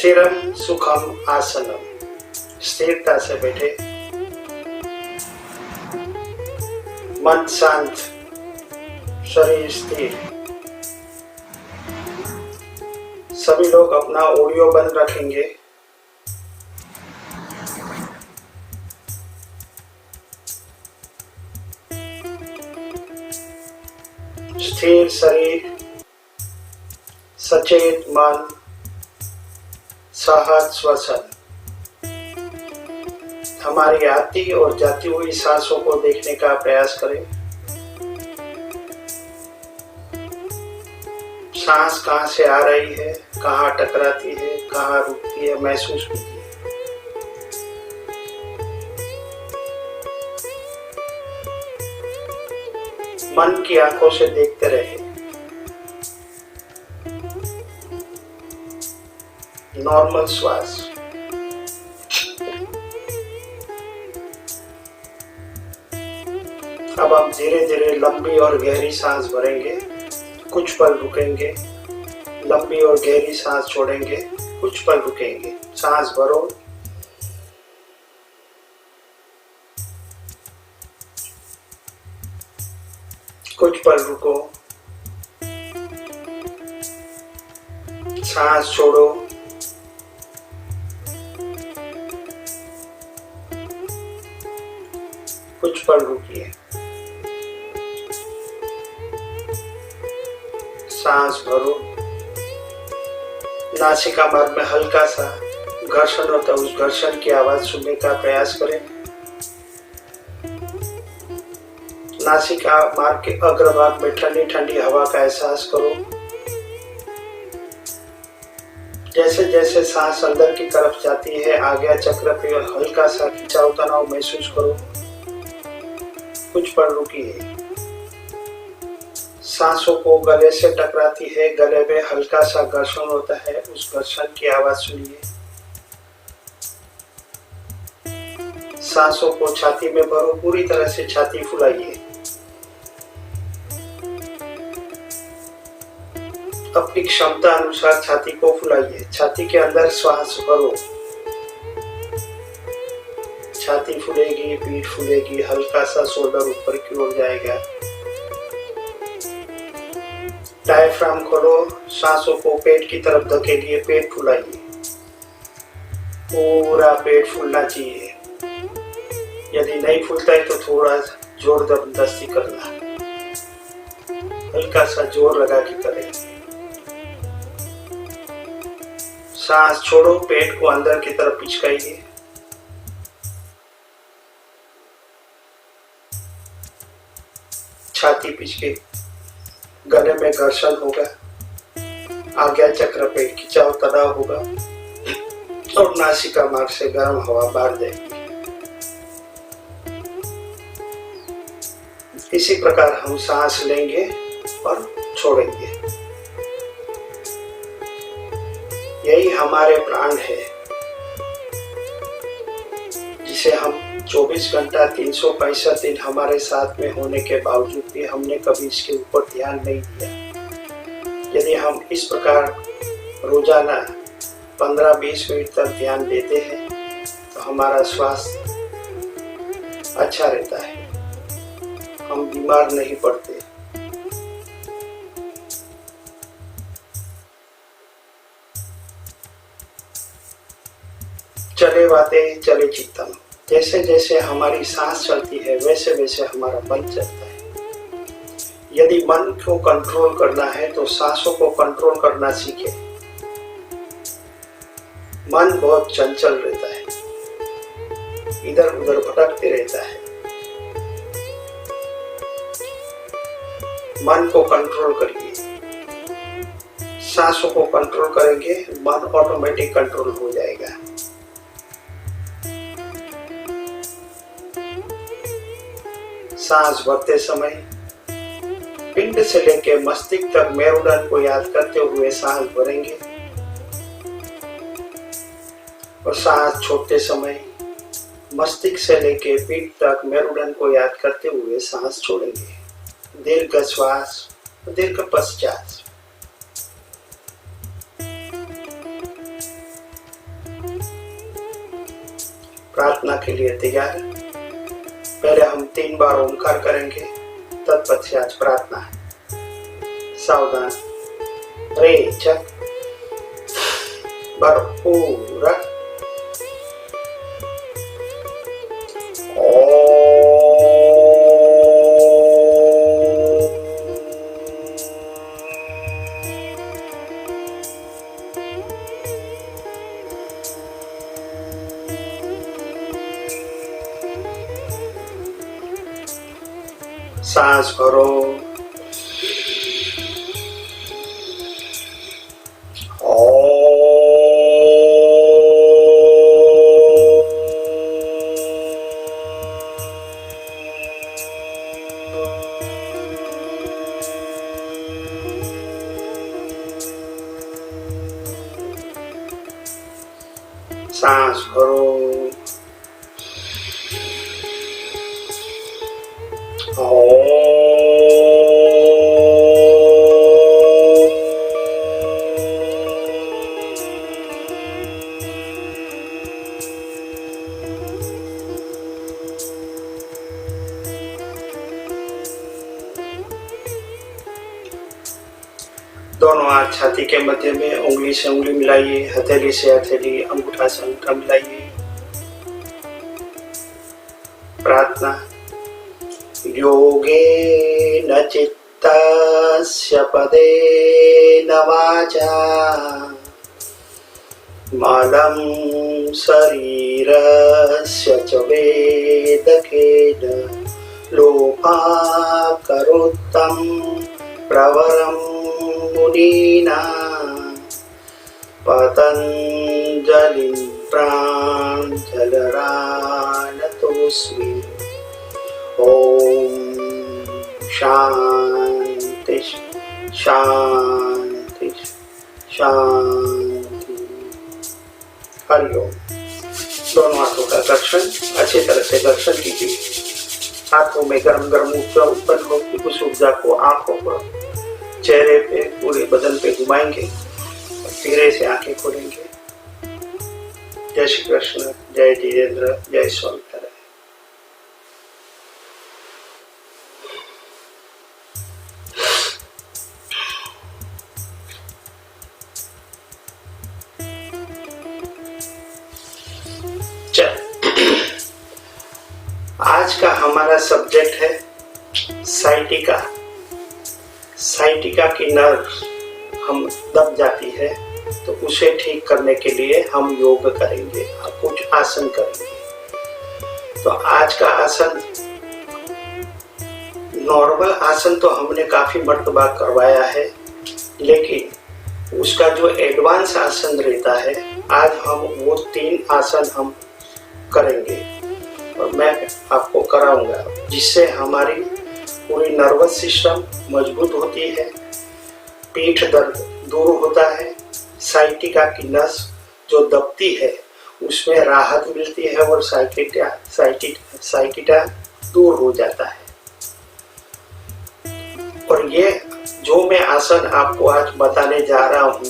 स्थिरम सुखम आसनम, स्थिरता से बैठे, मन शांत, शरीर स्थिर। सभी लोग अपना ऑडियो बंद रखेंगे। स्थिर शरीर, सचेत मन, सहज श्वसन। हमारी आती और जाती हुई सांसों को देखने का प्रयास करें। सांस कहाँ से आ रही है, कहाँ टकराती है, कहाँ रुकती है, महसूस होती है। मन की आंखों से देखते रहे। नॉर्मल श्वास। अब हम धीरे धीरे लंबी और गहरी सांस भरेंगे, कुछ पल रुकेंगे, लंबी और गहरी सांस छोड़ेंगे, कुछ पल रुकेंगे। सांस भरो, कुछ पल रुको, सांस छोड़ो, कुछ पल रुकिए, सांस भरो। नासिका मार्ग में हल्का सा घर्षण होता है, उस घर्षण की आवाज सुनने का प्रयास करें। नासिका मार्ग के अग्रभाग में ठंडी ठंडी हवा का एहसास करो। जैसे जैसे सांस अंदर की तरफ जाती है, आज्ञा चक्र पे हल्का सा खिंचाव तनाव महसूस करो। कुछ पल रुकिए। सांसों को गले से टकराती है, गले में हल्का सा घर्षण होता है, उस घर्षण की आवाज सुनिए। सांसों को छाती में भरो, पूरी तरह से छाती फुलाइए। अपनी क्षमता अनुसार छाती को फुलाइए। छाती के अंदर श्वास भरो, छाती फूलेगी, पीठ फूलेगी, हल्का सा शोल्डर ऊपर की ओर जाएगा। डायफ्राम खोलो, सांसों को पेट की तरफ धकेलिए, पेट फुलाइए। पूरा पेट फूलना चाहिए। यदि नहीं फूलता है तो थोड़ा जोर जबरदस्ती करना, हल्का सा जोर लगा के करें। सांस छोड़ो, पेट को अंदर की तरफ पिचकाइए। छाती पिचके, गले में घर्षण होगा, आज्ञा चक्र पे खिंचाव तनाव होगा और नासिका मार्ग से गर्म हवा बाहर जाएगी। इसी प्रकार हम सांस लेंगे और छोड़ेंगे। यही हमारे प्राण है, जिसे हम 24 घंटा 365 दिन हमारे साथ में होने के बावजूद भी हमने कभी इसके ऊपर ध्यान नहीं दिया। यदि हम इस प्रकार रोजाना 15-20 मिनट तक ध्यान देते हैं तो हमारा स्वास्थ्य अच्छा रहता है, हम बीमार नहीं पड़ते। चले बातें चले चित्तम। जैसे जैसे हमारी सांस चलती है वैसे वैसे हमारा मन चलता है। यदि मन को कंट्रोल करना है तो सांसों को कंट्रोल करना सीखे। मन बहुत चंचल रहता है, इधर उधर भटकते रहता है। मन को कंट्रोल करिए। सांसों को कंट्रोल करेंगे, मन ऑटोमेटिक कंट्रोल हो जाएगा। सांस भरते समय पिंड से लेकर मस्तिष्क तक मेरुदंड को याद करते हुए सांस भरेंगे और सांस छोड़ते समय मस्तिष्क से लेकर पीठ तक मेरुदंड को याद करते हुए सांस छोड़ेंगे। दीर्घ श्वास, दीर्घ पश्चात। प्रार्थना के लिए तैयार। पहले हम 3 बार ओमकार करेंगे, तत्पश्चात प्रार्थना। सावधान, रे चक भरपूर सांस भरो, सांस भरो, दोनों हाथ छाती के मध्य में उंगली से उंगली मिलाइए, हथेली से हथेली, अंगूठा से अंगूठा मिलाइए। प्रार्थना। योगेन चित्तस्य पदेन वाचा मलं शरीरस्य च वेदकेन लोपाकरोत्तं प्रवरं मुनीना पतञ्जलिं प्राञ्जलरानतोऽस्मि। ओम शांति शांति शांति। हरिओम। दोनों हाथों का घर्षण अच्छी तरह से घर्षण कीजिए। हाथों में गर्म गर्म ऊर्जा उत्पन्न होगी, उस ऊर्जा को आंखों पर, चेहरे पे, पूरे बदन पे घुमाएंगे और धीरे से आंखें खोलेंगे। जय श्री कृष्ण, जय जितेंद्र, जय स्वामी। आज का हमारा सब्जेक्ट है साइटिका। साइटिका की नर्व हम दब जाती है, तो उसे ठीक करने के लिए हम योग करेंगे, कुछ आसन करेंगे। तो आज का आसन, नॉर्मल आसन तो हमने काफी मर्तबा करवाया है, लेकिन उसका जो एडवांस आसन रहता है, आज हम वो 3 आसन हम करेंगे और मैं आपको कराऊंगा, जिससे हमारी पूरी नर्वस सिस्टम मजबूत होती है, पीठ दर्द दूर होता है, साइटिका की नस जो दबती है उसमें राहत मिलती है और साइटिका दूर हो जाता है। और ये जो मैं आसन आपको आज बताने जा रहा हूँ,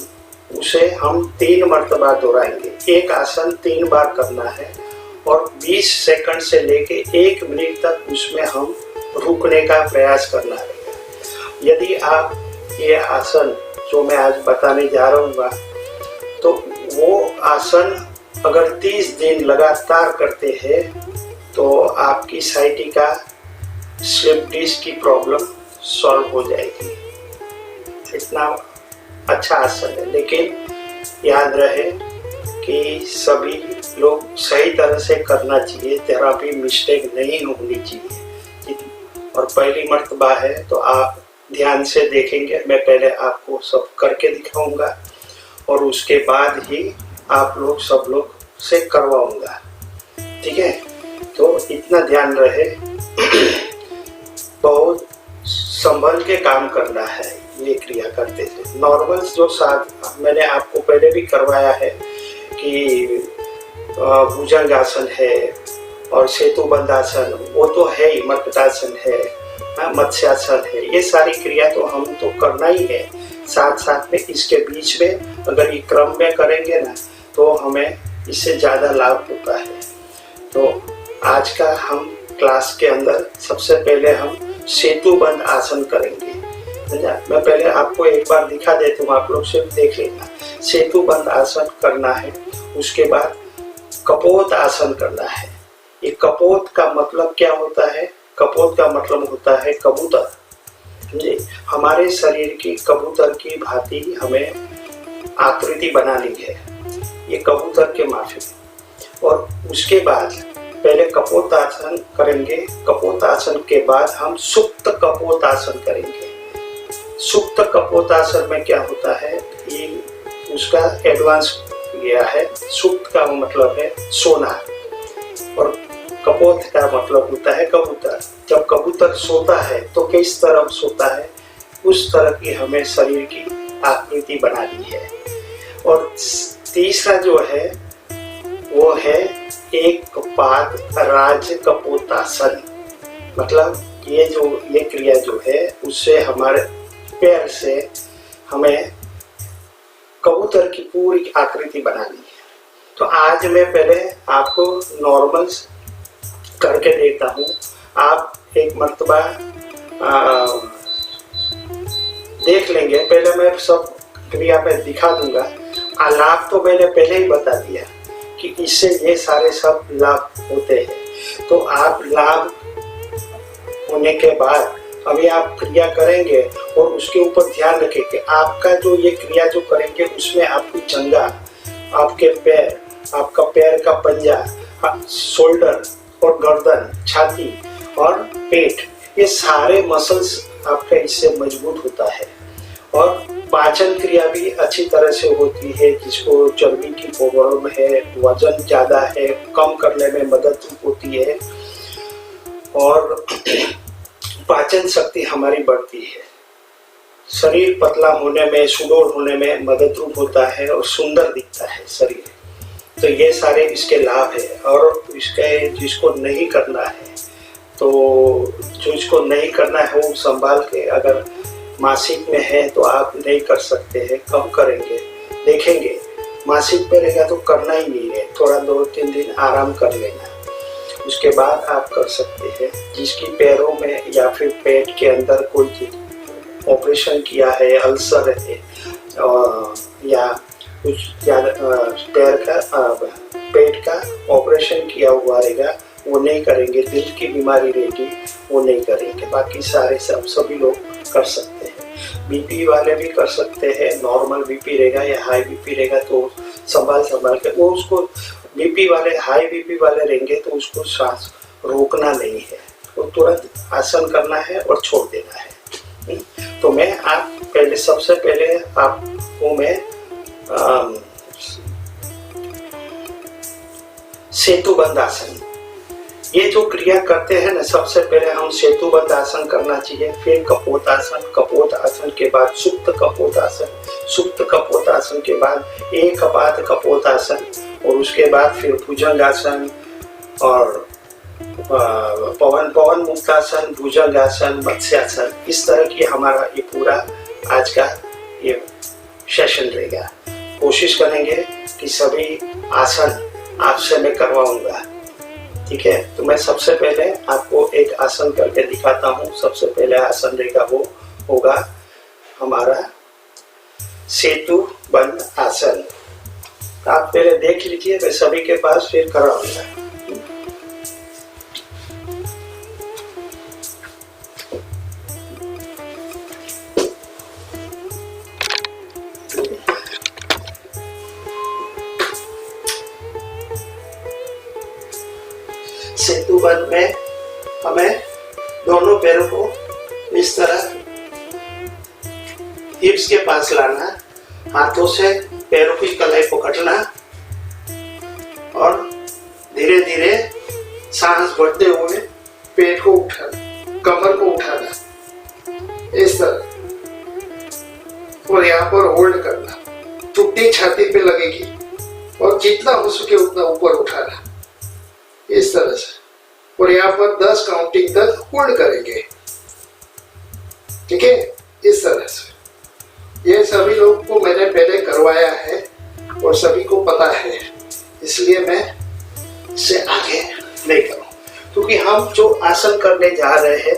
उसे हम 3 मर्तबा दोहराएंगे। एक आसन 3 बार करना है और 20 सेकंड से लेके 1 मिनट तक उसमें हम रुकने का प्रयास करना रहेगा। यदि आप ये आसन जो मैं आज बताने जा रहा हूँ, तो वो आसन अगर 30 दिन लगातार करते हैं तो आपकी साइटिका स्लिप डिस्क की प्रॉब्लम सॉल्व हो जाएगी। इतना अच्छा आसन है, लेकिन याद रहे कि सभी लोग सही तरह से करना चाहिए, जरा भी मिस्टेक नहीं होनी चाहिए। और पहली मर्तबा है तो आप ध्यान से देखेंगे, मैं पहले आपको सब करके दिखाऊंगा और उसके बाद ही आप लोग सब लोग से करवाऊंगा, ठीक है? तो इतना ध्यान रहे, बहुत संभल के काम करना है ये क्रिया करते थे। नॉर्मल जो साथ मैंने आपको पहले भी करवाया है कि भुजंगासन है और सेतुबंधासन, वो तो है ही, मर्कटासन है, मत्स्यासन है, ये सारी क्रिया तो हम तो करना ही है। साथ साथ में इसके बीच में अगर ये क्रम में करेंगे ना, तो हमें इससे ज़्यादा लाभ होता है। तो आज का हम क्लास के अंदर सबसे पहले हम सेतुबंध आसन करेंगे। मैं पहले आपको एक बार दिखा देता हूँ, आप लोग सिर्फ देख लेना। सेतुबंध आसन करना है, उसके बाद कपोत आसन करना है। ये कपोत का मतलब क्या होता है? कपोत का मतलब होता है कबूतर। समझे? हमारे शरीर की कबूतर की भांति हमें आकृति बनानी है, ये कबूतर के माफी। और उसके बाद पहले कपोत आसन करेंगे। कपोत आसन के बाद हम सुप्त कपोत आसन करेंगे। सुप्त कपोत आसन में क्या होता है, ये उसका एडवांस किया है। सुप्त का मतलब है सोना और कपोत का मतलब होता है कबूतर। जब कबूतर सोता है तो किस तरह सोता है, उस तरह की हमें शरीर की आकृति बनानी है। और तीसरा जो है वो है एक पाद राज कपोतासन। मतलब ये क्रिया जो है उससे हमारे पैर से हमें कबूतर की पूरी आकृति बनानी है। तो आज मैं पहले आपको नॉर्मल करके देता हूँ। आप एक मर्तबा देख लेंगे। पहले मैं सब क्रिया में दिखा दूंगा। लाभ तो मैंने पहले ही बता दिया कि इससे ये सारे सब लाभ होते हैं। तो आप लाभ होने के बाद अभी आप क्रिया करेंगे और उसके ऊपर ध्यान रखेंगे। आपका जो ये क्रिया जो करेंगे उसमें आपकी जंघा, आपके पैर, आपका पैर का पंजा, शोल्डर और गर्दन, छाती और पेट, ये सारे मसल्स आपका इससे मजबूत होता है। और पाचन क्रिया भी अच्छी तरह से होती है। जिसको चर्बी की प्रॉब्लम है, वजन ज्यादा है, कम करने में मदद होती है और पाचन शक्ति हमारी बढ़ती है। शरीर पतला होने में, सुडौल होने में मददरूप होता है और सुंदर दिखता है शरीर। तो ये सारे इसके लाभ है। और इसके जिसको नहीं करना है, तो जो इसको नहीं करना है वो संभाल के, अगर मासिक में है तो आप नहीं कर सकते हैं, कम करेंगे, देखेंगे। मासिक पे रहेगा तो करना ही नहीं है, थोड़ा 2-3 दिन आराम कर लेना, उसके बाद आप कर सकते हैं। जिसकी पैरों में या फिर पेट के अंदर कोई चीज ऑपरेशन किया है, अल्सर है या कुछ पैर का पेट का ऑपरेशन किया हुआ रहेगा, वो नहीं करेंगे। दिल की बीमारी रहेगी, वो नहीं करेंगे। बाकी सारे सभी लोग कर सकते हैं। बीपी वाले भी कर सकते हैं। नॉर्मल बीपी रहेगा या हाई बीपी रहेगा तो संभाल के वो उसको, बीपी वाले, हाई बीपी वाले रहेंगे तो उसको सांस रोकना नहीं है, वो तुरंत आसन करना है और छोड़ देना है। तो मैं सबसे पहले आपको मैं सेतुबंध आसन, ये जो क्रिया करते हैं ना, सबसे पहले हम सेतुबंध आसन करना चाहिए, फिर कपोत आसन, कपोत आसन के बाद सुप्त कपोत आसन, सुप्त कपोत आसन के बाद एक पाद कपोत आसन, और उसके बाद फिर भुजंगासन और पवन मुक्तासन, भुजंगासन, मत्स्यासन। इस तरह की हमारा ये पूरा आज का ये सेशन रहेगा। कोशिश करेंगे कि सभी आसन आपसे मैं करवाऊंगा, ठीक है। तो मैं सबसे पहले आपको एक आसन करके दिखाता हूँ। सबसे पहले आसन रहेगा वो होगा हमारा सेतुबंध आसन। आप पहले देख लीजिए, मैं सभी के पास फिर कराऊंगा। सेतुबंध में हमें दोनों पैरों को इस तरह हिप्स के पास लाना, हाथों से पैरों की कलाई पकड़ना और धीरे धीरे सांस भरते हुए पेट को उठाना, कमर को उठाना इस तरह, और यहाँ पर होल्ड करना। चुट्टी छाती पे लगेगी और जितना हो सके उतना ऊपर उठाना इस तरह से, और यहाँ पर 10 काउंटिंग तक होल्ड करेंगे, ठीक है। इस तरह से ये सभी लोगों को मैंने पहले करवाया है और सभी को पता है, इसलिए मैं इससे आगे नहीं करो, क्योंकि हम जो आसन करने जा रहे हैं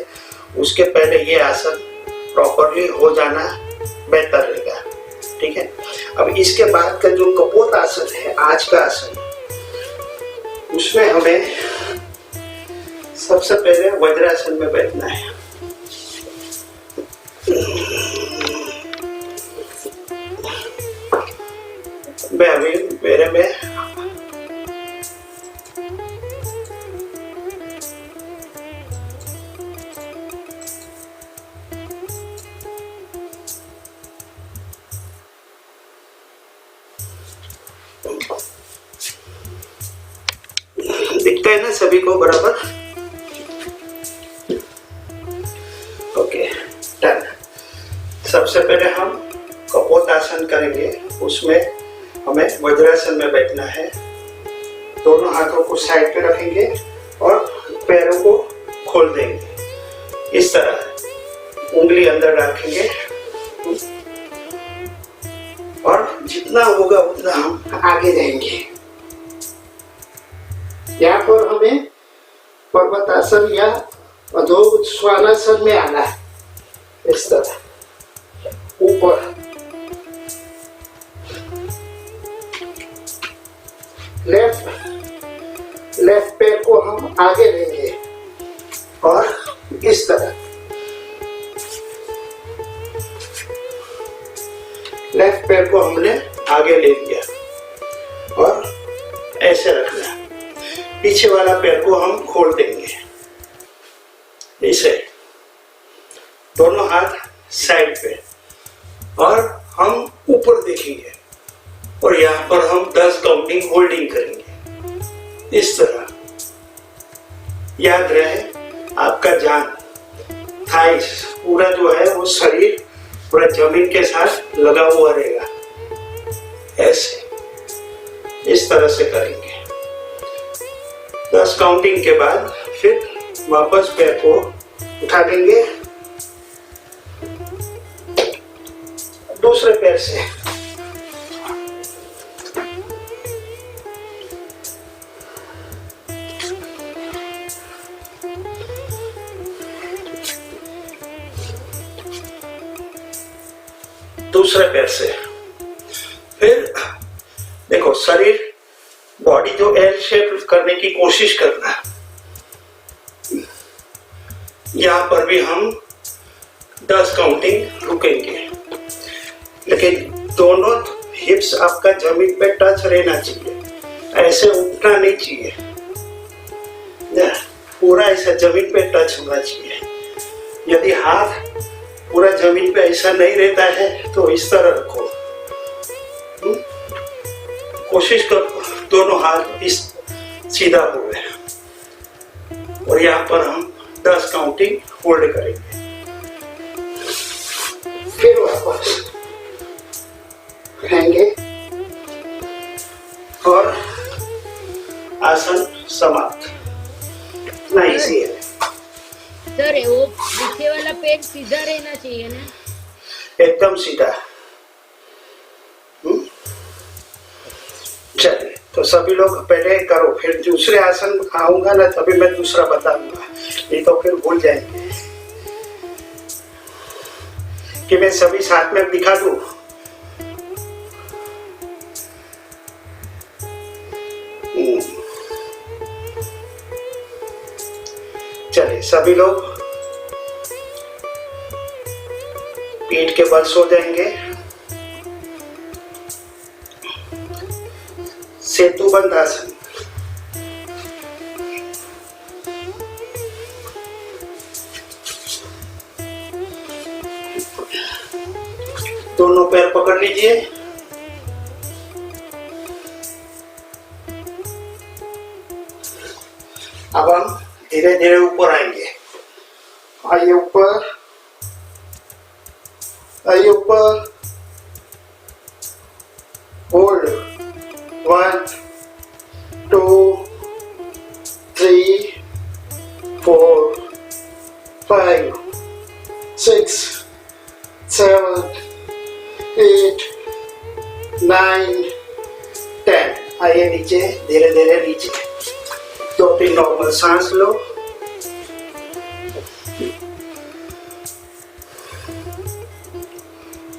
उसके पहले ये आसन प्रॉपरली हो जाना बेहतर रहेगा। ठीक है, अब इसके बाद का जो कपोत आसन है, आज का आसन, उसमें हमें सबसे पहले वज्रासन में बैठना है। मैं अभी मेरे में दिखता है ना सभी को बराबर? Okay, done. सबसे पहले हम कपोत आसन करेंगे, उसमें हमें वज्रासन में बैठना है। दोनों हाथों को साइड पे रखेंगे और पैरों को खोल देंगे। इस तरह उंगली अंदर रखेंगे और जितना होगा उतना हम आगे जाएंगे। यहाँ पर हमें पर्वतासन या अधोश्वानासन में आना है। इस तरह ऊपर, लेफ्ट पैर को हम आगे लेंगे और इस तरह लेफ्ट पैर को हमने आगे ले लिया और ऐसे रखना। पीछे वाला पैर को हम खोल देंगे, इसे दोनों हाथ साइड पे, और हम ऊपर देखेंगे और यहाँ पर हम 10 काउंटिंग होल्डिंग करेंगे। इस तरह याद रहे, आपका जान थाइस पूरा जो है वो शरीर पूरा जमीन के साथ लगा हुआ रहेगा। ऐसे इस तरह से करेंगे। 10 काउंटिंग के बाद फिर वापस पैर को उठा देंगे दूसरे पैर से। दूसरे पैर से फिर देखो, शरीर बॉडी जो एल शेप करने की कोशिश करना। यहाँ पर भी हम 10 काउंटिंग रुकेंगे, लेकिन दोनों हिप्स आपका जमीन पे टच रहना चाहिए, ऐसे उठना नहीं चाहिए, पूरा ऐसा जमीन पे टच होना चाहिए। यदि हाथ पूरा जमीन पे ऐसा नहीं रहता है तो इस तरह रखो। कोशिश करो दोनों हाथ इस सीधा हो गए, और यहाँ पर हम 10 काउंटिंग होल्ड करेंगे। फिर वापस रहेंगे और आसन समाप्त। इतना इजी है सर। वो पीछे वाला पेट सीधा रहना चाहिए ना? एकदम सीधा। चलिए, तो सभी लोग पहले करो, फिर दूसरे आसन आऊंगा ना तभी मैं दूसरा बताऊंगा, नहीं तो फिर भूल जाएंगे। कि मैं सभी साथ में दिखा दूं? चलिए, सभी लोग पीठ के बल सो जाएंगे। सेतुबंध आसन। दोनों पैर पकड़ लीजिए। अब हम धीरे धीरे ऊपर आएंगे। आइए ऊपर, आइए ऊपर। होल्ड 1 2 3 4 5 6 7 8 9 10। आइए नीचे, धीरे धीरे नीचे। 2-3 नॉर्मल सांस लो।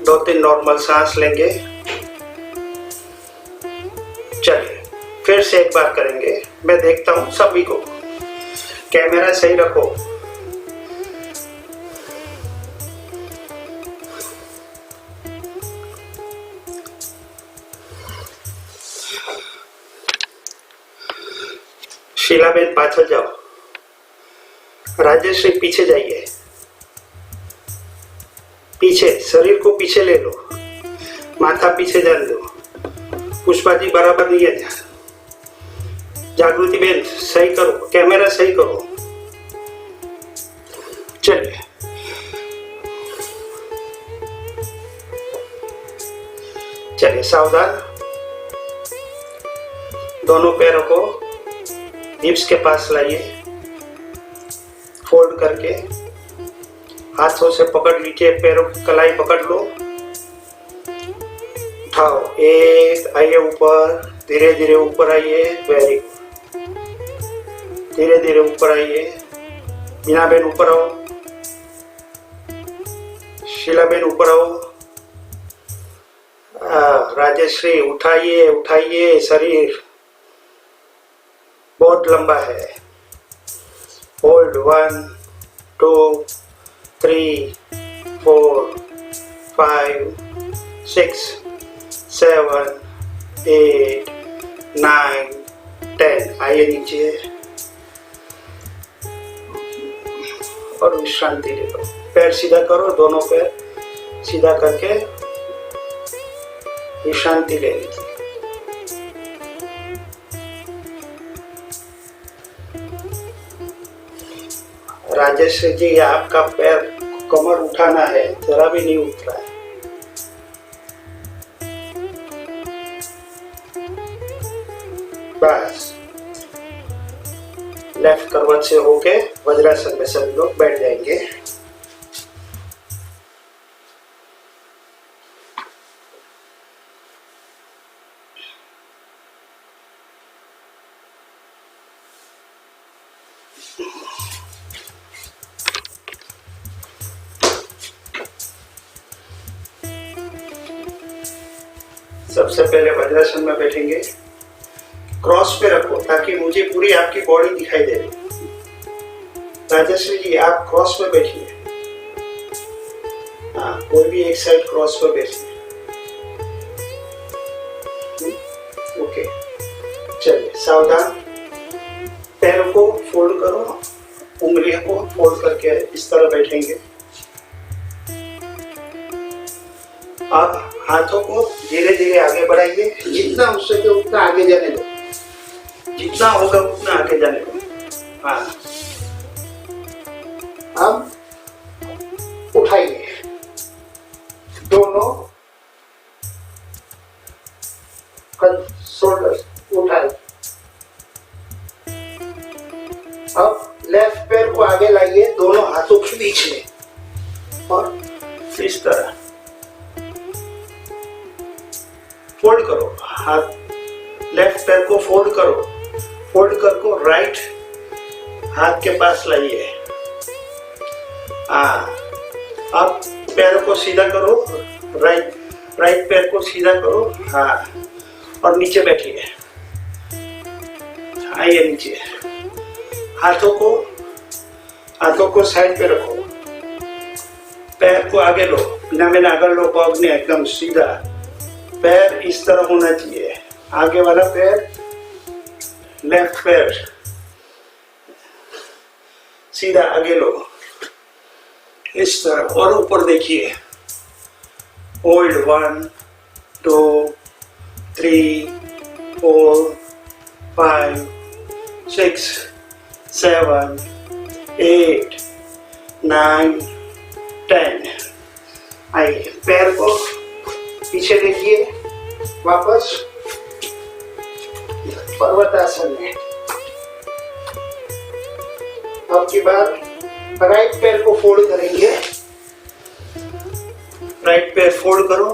दो तीन नॉर्मल सांस लेंगे। चलिए फिर से एक बार करेंगे। मैं देखता हूं सभी को। कैमरा सही रखो। शीलाबेन पाछल जाओ। राजेश्री पीछे जाइए। पीछे, शरीर को पीछे ले लो। माथा पीछे जाने दो। पुष्पा जी बराबर नहीं है ध्यान। जागृति बेन सही करो, कैमरा सही करो। चलिए चलिए सावधान। दोनों पैरों को हिप्स के पास लाइए। फोल्ड करके हाथों से पकड़ लीजिए। पैरों की कलाई पकड़ लो। उठाओ। एक, आइए ऊपर। धीरे धीरे ऊपर आइए। Very good. धीरे धीरे ऊपर आइए। मीना बेन ऊपर आओ। शीला बेन ऊपर आओ। राजेश्री उठाइए उठाइए। शरीर बहुत लंबा है। होल्ड 1 2 3 4 5 6 7 8 9 10। आइए नीचे और विश्रांति ले लो। पैर सीधा करो। दोनों पैर सीधा करके विश्रांति ले लीजिए। राजेश जी आपका पैर कमर उठाना है, जरा भी नहीं उठ रहा है। बस लेफ्ट करवट से होके वज्रासन में सभी लोग बैठ जाएंगे। सबसे पहले वज्रासन में बैठेंगे। क्रॉस पे रखो ताकि मुझे पूरी आपकी बॉडी दिखाई दे। राजश्री जी आप क्रॉस पे बैठिए। हाँ, कोई भी एक साइड क्रॉस पे बैठिए। ओके, चलिए सावधान। पैरों को फोल्ड करो। उंगलियों को फोल्ड करके इस तरह बैठेंगे। आप हाथों को धीरे धीरे आगे बढ़ाइए। जितना हो सके उतना आगे जाने दो। जितना होगा उतना आगे जाने दो। हाँ, अब उठाइए दोनों शोल्डर उठाइए। अब लेफ्ट पैर को आगे लाइए दोनों हाथों के बीच में और इस तरह फोल्ड करो। हाथ लेफ्ट पैर को फोल्ड करो। फोल्ड करके राइट हाथ के पास लाइए। अब पैर को सीधा करो। राइट पैर को सीधा करो। हाँ, और नीचे बैठिए। आइए नीचे। हाथों को साइड पे रखो। पैर को आगे लो। बिना मैंने आगे लो। पग ने एकदम सीधा। पैर इस तरह होना चाहिए। आगे वाला पैर, लेफ्ट पैर सीधा आगे लो इस तरह और ऊपर देखिए। होल्ड 1 2 3 4 5 6 7 8 9 10। आइए पैर को पीछे देखिए। वापस पर्वतासन में। अब की बार राइट पैर को फोल्ड करेंगे। राइट पैर फोल्ड करो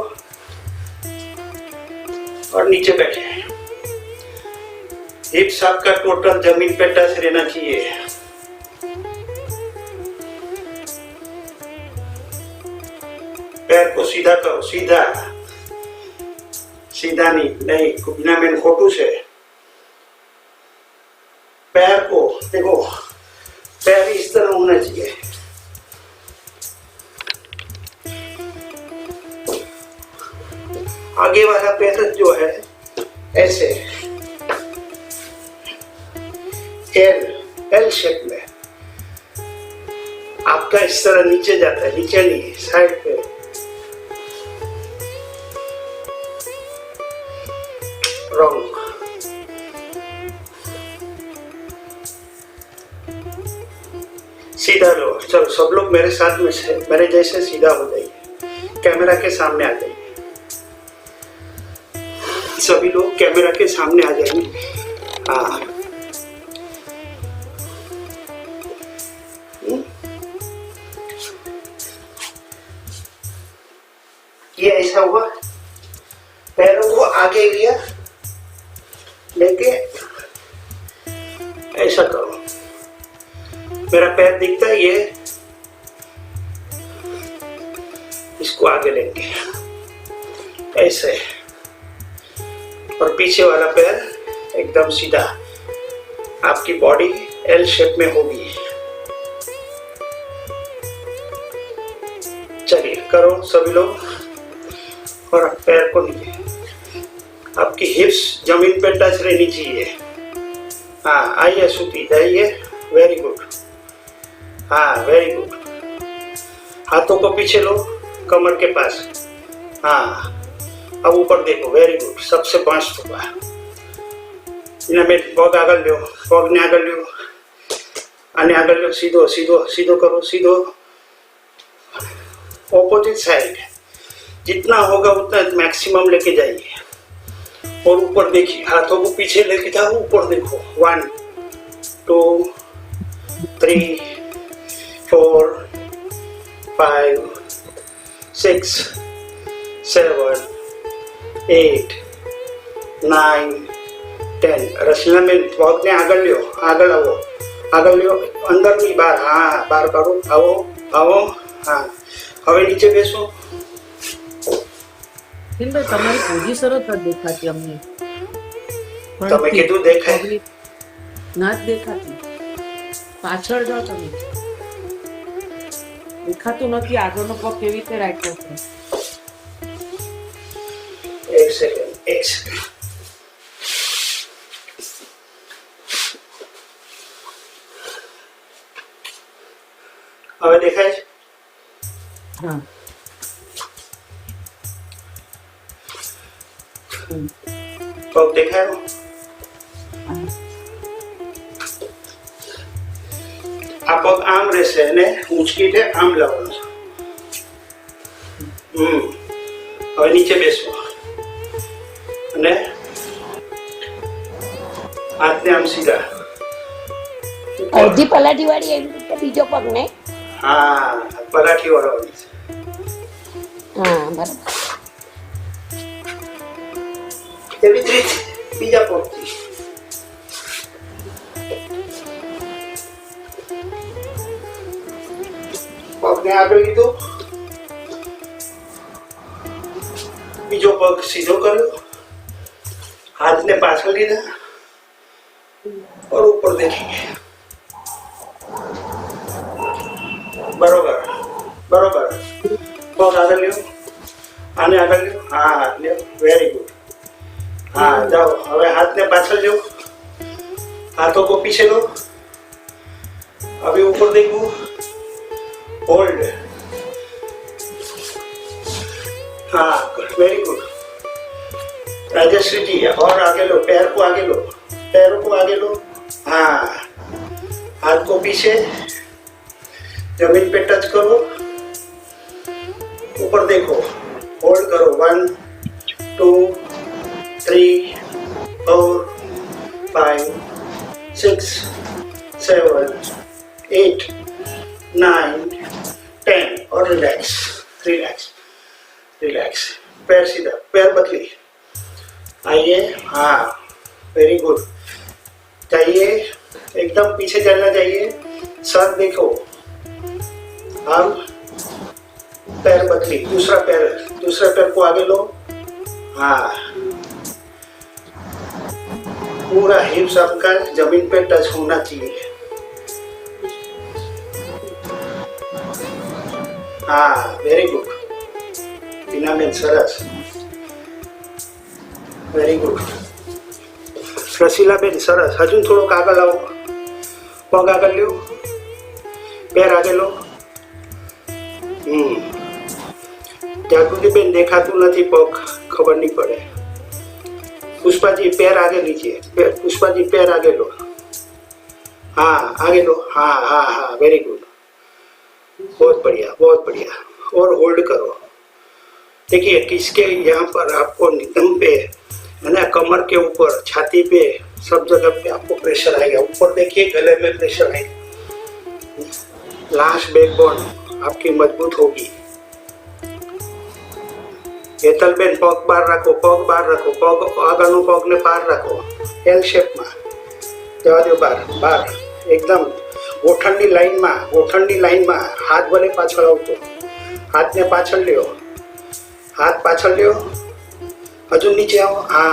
और नीचे बैठे। हिप्स आपका टोटल जमीन पे टच रहना चाहिए। पैर को सीधा करो, सीधा सीधा नहीं बिना मेन खोटू से। पैर को देखो, पैर इस तरह होना चाहिए। आगे वाला पैर जो है ऐसे एल शेप में, आपका इस तरह नीचे जाता है, नीचे नहीं साइड पे। रॉन्ग। सीधा लो। चलो सब लोग मेरे साथ में से मेरे जैसे सीधा हो जाइए, कैमरा के सामने आ जाइए। सभी लोग कैमरा के सामने आ जाइए। हाँ, ये ऐसा हुआ, पैरों को आगे लिया, लेके ऐसा करो। मेरा पैर दिखता है, ये इसको आगे लेंगे ऐसे, और पीछे वाला पैर एकदम सीधा। आपकी बॉडी एल शेप में होगी। चलिए करो सभी लोग, और पैर को नीचे, आपकी हिप्स जमीन पे टच रहनी चाहिए। हाँ, आइए सूती जाइए। Very good. हाँ, वेरी गुड। हाथों को पीछे लो, कमर के पास। हाँ, अब ऊपर देखो। Very good. सबसे फास्ट होगा। इन्हें पग आगे लो, पग ने आगे लो, आने आगे लो। सीधो सीधो सीधो करो, सीधो। ऑपोजिट साइड जितना होगा उतना मैक्सिमम लेके जाइए, और ऊपर देखिए। हाथों को पीछे लेके जाओ, ऊपर देखो। 1 2 3 4 5 6 7 8 9 10। रसीला में पग ने आगे लो, आगे आओ, आगे लो, अंदर नहीं बाहर। हाँ, बाहर करो। आओ आओ। हाँ, હવે નીચે બેસો। ભાઈ તમારી પૂજી સરસ જ દેખાતી અમને। તમે કીધું દેખાય, ના જ દેખાતી। પાછળ જાઓ તમે, દેખાતું નથી આગળનો પગ કેવી રીતે રાખ્યો છે। એક સેકન્ડ। હવે દેખાય છે? હા, પગ દેખાયો? આ પગ આમ રહેશે અને ઊંચકીને આમ લાવવાનું છે। હવે નીચે બેસો અને હાથને આમ સીધા। અડધી પલાટી વાળી એવી રીતે બીજો પગ ને। હા, પલાઠી વાળવાની છે। હા, બરાબર। એવી જ રીતે બીજા પગથી। પગને આગળ લીધો, બીજો પગ સીધો કર્યો, હાથને પાછળ લીધા, और ऊपर देखेंगे। बरोबर बरोबर। पग आगे लियो, आने आगे लियो। हाँ, लियो। Very good. हाँ, जाओ। હવે હાથને પાછળ લો, हाथों को पीछे लो। अभी ऊपर देखो, होल्ड। हाँ, वेरी गुड। राजश्री जी, और आगे लो, पैर को आगे लो, पैरों को आगे लो। हाँ, हाथ को पीछे, जमीन पे टच करो, ऊपर देखो, होल्ड करो। 1 2 3 4 5 6 7 8 9 10। और रिलैक्स रिलैक्स रिलैक्स। पैर सीधा, पैर बदली। आइए। हाँ, वेरी गुड। जाइए, एकदम पीछे चलना चाहिए। सर देखो, अब पैर बदली, दूसरे पैर को आगे लो। हाँ, पूरा हिप्स आपका जमीन पे टच होना चाहिए। हाँ, वेरी गुड टीना बेन, सरस, वेरी गुड रसीला बेन, सरस। हजू थोड़ो આગળ આવો, પગ આગળ લ્યો, पैर आगे लो। जागृति बेन देखाતું નથી પગ, ખબર नहीं पड़े। पुष्पा जी पैर आगे लीजिए, पुष्पा जी पैर आगे लो। हाँ आगे लो, हाँ हाँ हाँ, वेरी गुड, बहुत बढ़िया बहुत बढ़िया। और होल्ड करो। देखिए किसके यहाँ पर आपको नितंब पे है ना, कमर के ऊपर, छाती पे, सब जगह पे आपको प्रेशर आएगा। ऊपर देखिए गले में प्रेशर आएगा। लास्ट बैकबोन आपकी मजबूत होगी। हेतल बेन पग बार रखो, पग बार रखो, पग આગળનો પગને બહાર રાખો, એલ શેપમાં જવા દો, બાર એકદમ ગોઠણની લાઈનમાં। હાથ ભલે પાછળ આવતો, હાથને પાછળ લ્યો, હાથ પાછળ લ્યો, હજુ નીચે આવો। હા,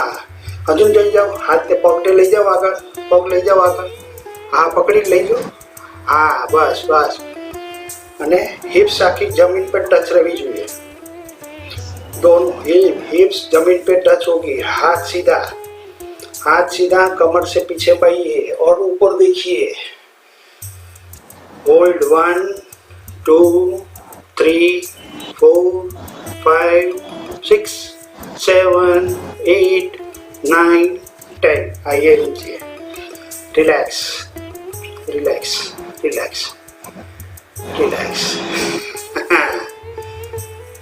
હજુ જઈ જાઓ, હાથને પગને લઈ જાઓ આગળ, પગ લઈ જાઓ આગળ। હા, પકડી લઈ જાઓ। હા, બસ બસ। અને હિપ્સ આખી જમીન પર ટચ રહેવી જોઈએ। दोनों हिप्स जमीन पे टच होगी। हाथ सीधा कमर से पीछे पाइए और ऊपर देखिए। होल्ड 1 2 3 4 5 6 7 8 9 10। आइए नीचे, relax relax relax relax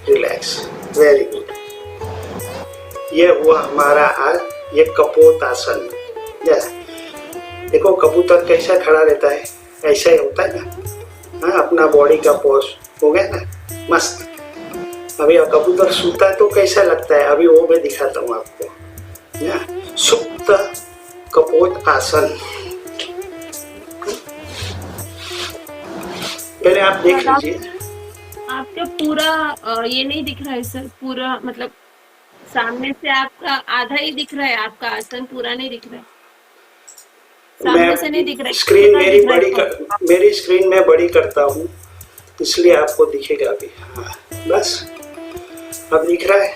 relax, very good. ये हुआ हमारा आज ये कपोत आसन। देखो कबूतर कैसा खड़ा रहता है, ऐसा ही होता है ना। हाँ, अपना बॉडी का पोज हो गया ना, मस्त। अभी कबूतर सूता है तो कैसा लगता है, अभी वो मैं दिखाता हूँ आपको। सुप्त कपोत आसन। पहले आप देख लीजिए। आपका पूरा ये नहीं दिख रहा है सर, पूरा मतलब सामने से आपका आधा ही दिख रहा है, आपका आसन पूरा नहीं दिख रहा है, सामने से नहीं दिख रहा है। स्क्रीन मेरी स्क्रीन में बड़ी करता हूँ, इसलिए आपको दिखेगा अभी। हाँ बस, अब दिख रहा है।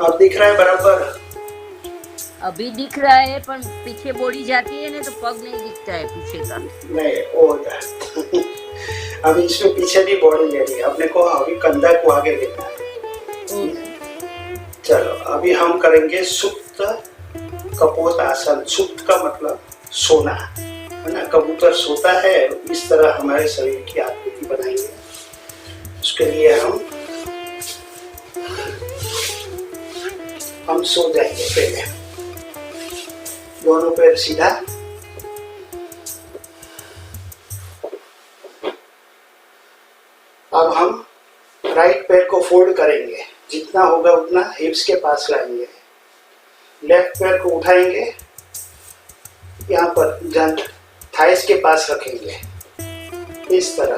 अब दिख रहा है बराबर। अभी दिख रहा है, पर पीछे बॉडी जाती है ना तो पग नहीं दिखता है पीछे का। नहीं हो जाए। अभी इसमें पीछे भी बॉडी ले रही है, अपने को अभी कंधा को आगे लेना है। चलो अभी हम करेंगे सुप्त कपोत आसन। सुप्त का मतलब सोना है ना, कबूतर सोता है, इस तरह हमारे शरीर की आकृति बनाएंगे। उसके लिए हम सो जाएंगे। पहले दोनों पैर सीधा, अब हम राइट पैर को फोल्ड करेंगे, जितना होगा उतना हिप्स के पास लाएंगे। लेफ्ट पैर को उठाएंगे, यहाँ पर थाइस के पास रखेंगे, इस तरह।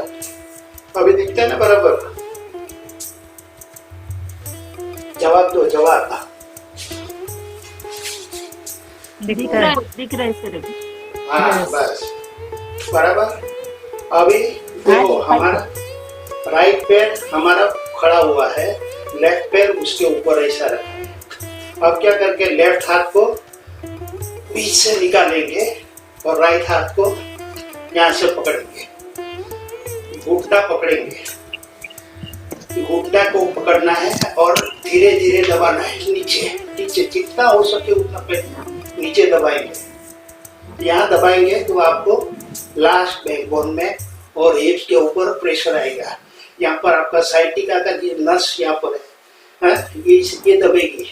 अभी दिखता है ना बराबर? जवाब दो, जवाब। दिख रहा है सर। हाँ बस बराबर। अभी देखो हमारा राइट पैर हमारा खड़ा हुआ है, लेफ्ट पैर उसके ऊपर ऐसा रखा है। अब क्या करके लेफ्ट हाथ को बीच से निकालेंगे और राइट हाथ को यहाँ से पकड़ेंगे, घुटना पकड़ेंगे। घुटना को पकड़ना है और धीरे धीरे दबाना है, नीचे नीचे, जितना हो सके उतना पैर नीचे दबाएंगे। यहाँ दबाएंगे तो आपको लास्ट बैकबोन में और हिप्स के ऊपर प्रेशर आएगा। यहाँ पर आपका साइटिका का ये नस यहाँ पर है, ये दबेगी।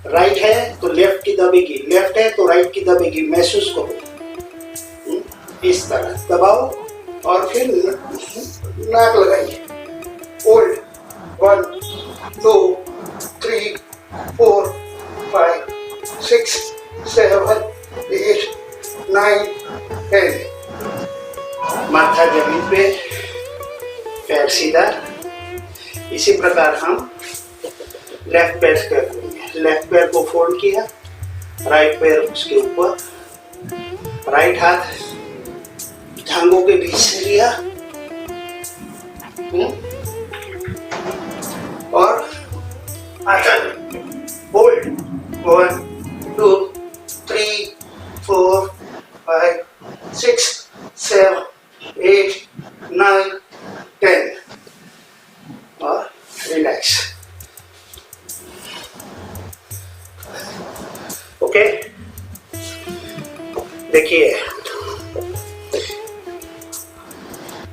राइट है तो लेफ्ट की दबेगी, लेफ्ट है तो राइट की दबेगी। महसूस करो, इस तरह दबाओ और फिर नाक लगाइए। होल्ड 1 2 3 4 6 7 8 9 10। माथा जमीन पे, पैर सीधा। इसी प्रकार हम लेफ्ट पैर करेंगे। लेफ्ट पैर को फोल्ड किया, राइट पैर उसके ऊपर, राइट हाथ टांगों के बीच से लिया और होल्ड 1 2 3 4 5 6 7 8 9 10 और रिलैक्स। ओके, देखिए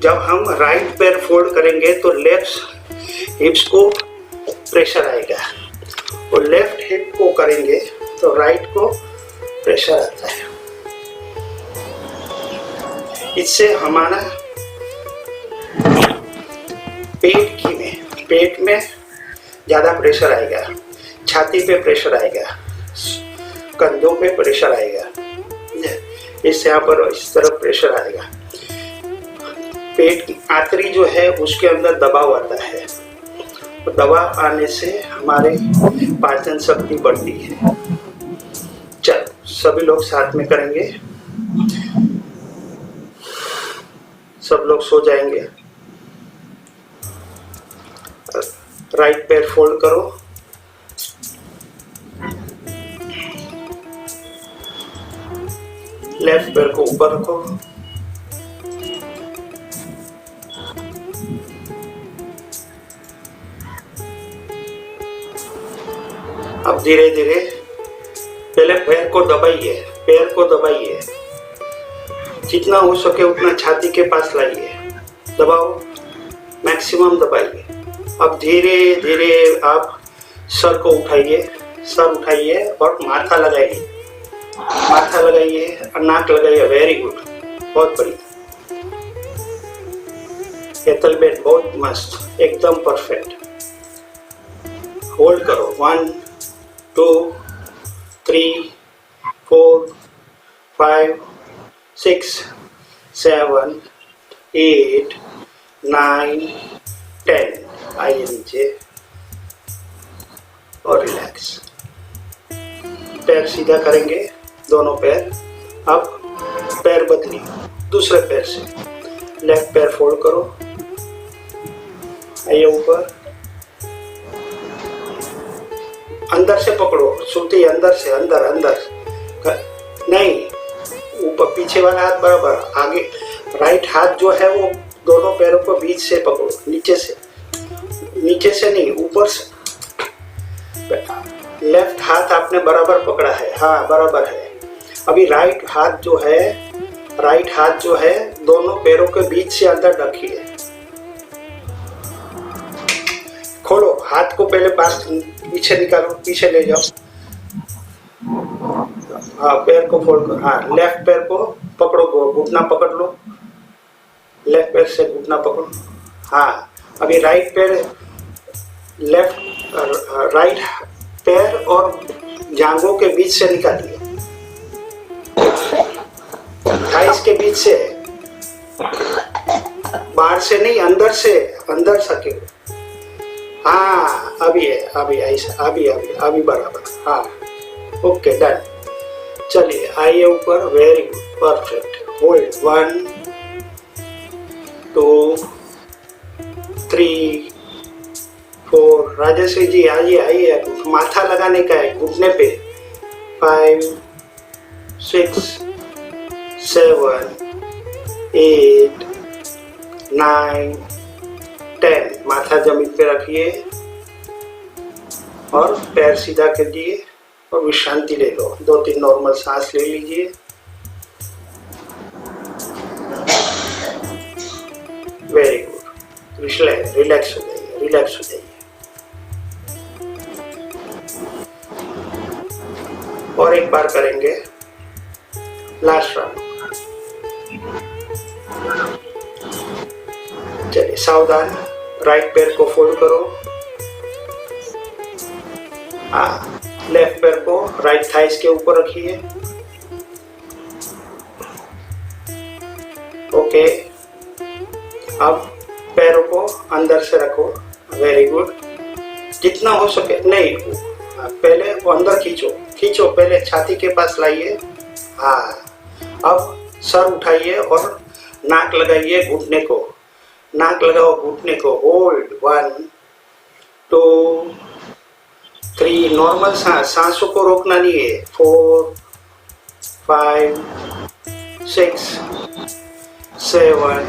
जब हम राइट पैर फोल्ड करेंगे तो लेफ्ट हिप्स को प्रेशर आएगा और लेफ्ट हिप को करेंगे तो राइट को प्रेशर आता है। इससे हमारा पेट में ज्यादा प्रेशर आएगा, छाती पे प्रेशर आएगा, कंधों पे प्रेशर आएगा, इससे यहाँ पर इस तरफ प्रेशर आएगा। पेट की आंतरी जो है उसके अंदर दबाव आता है, तो दबाव आने से हमारे पाचन शक्ति बढ़ती है। चल सभी लोग साथ में करेंगे, सब लोग सो जाएंगे। राइट पैर फोल्ड करो, लेफ्ट पैर को ऊपर रखो, अब धीरे धीरे पहले पैर को दबाइए, जितना हो सके उतना छाती के पास लाइए, दबाओ, मैक्सिमम दबाइए। अब धीरे धीरे आप सर उठाइए और माथा लगाइए और नाक लगाइए। वेरी गुड, बहुत बढ़िया। एतल बेट बहुत मस्त, एकदम परफेक्ट। होल्ड करो 1 2 3 4 5 6 7 8 9 10। आइए नीचे और रिलैक्स। पैर सीधा करेंगे, दोनों पैर। अब पैर बदलिए, दूसरे पैर से लेफ्ट पैर फोल्ड करो, आइए ऊपर, अंदर से पकड़ो, सुनते अंदर से, अंदर नहीं, ऊपर पीछे वाला हाथ बराबर, आगे राइट हाथ जो है वो दोनों पैरों को बीच से पकड़ो, नीचे से नहीं, ऊपर से। लेफ्ट हाथ आपने बराबर पकड़ा है, हाँ बराबर है। अभी राइट हाथ जो है दोनों पैरों के बीच से अंदर रखिए। खोलो हाथ को, पहले पीछे निकालो, पीछे ले जाओ। हाँ पैर को फोल्ड करो, हाँ लेफ्ट पैर को पकड़ो, घुटना पकड़ लो, लेफ्ट पैर से घुटना पकड़ो। हाँ अभी राइट पैर और जांघों के बीच से निकालिए, थाइस के बीच से, बाहर से नहीं, अंदर सके। हाँ अभी है, अभी ऐसा, अभी बराबर। हाँ ओके डन। चलिए आइए ऊपर, very good, perfect. Hold 1 2 3 4। Rajshri ji आइए, माथा लगाने का है घुटने पे। 5 6 7 8 9 10। माथा जमीन पे रखिए और पैर सीधा कर दिए और विश्रांति ले लो। 2-3 नॉर्मल सांस ले लीजिए। वेरी गुड, रिलैक्स हो जाइए। और एक बार करेंगे, लास्ट राउंड। चलिए सावधान, राइट पैर को फोल्ड करो, हाँ लेफ्ट पैर को राइट थाइस के ऊपर रखिए। ओके, अब पैरों को अंदर से रखो। वेरी गुड, जितना हो सके। नहीं, पहले वो अंदर खींचो, खींचो, पहले छाती के पास लाइए। हाँ, अब सर उठाइए और नाक लगाइए घुटने को, नाक लगाओ घुटने को। होल्ड 1 2 3, नॉर्मल सांस, सांसों को रोकना नहीं है। 4 5 6 7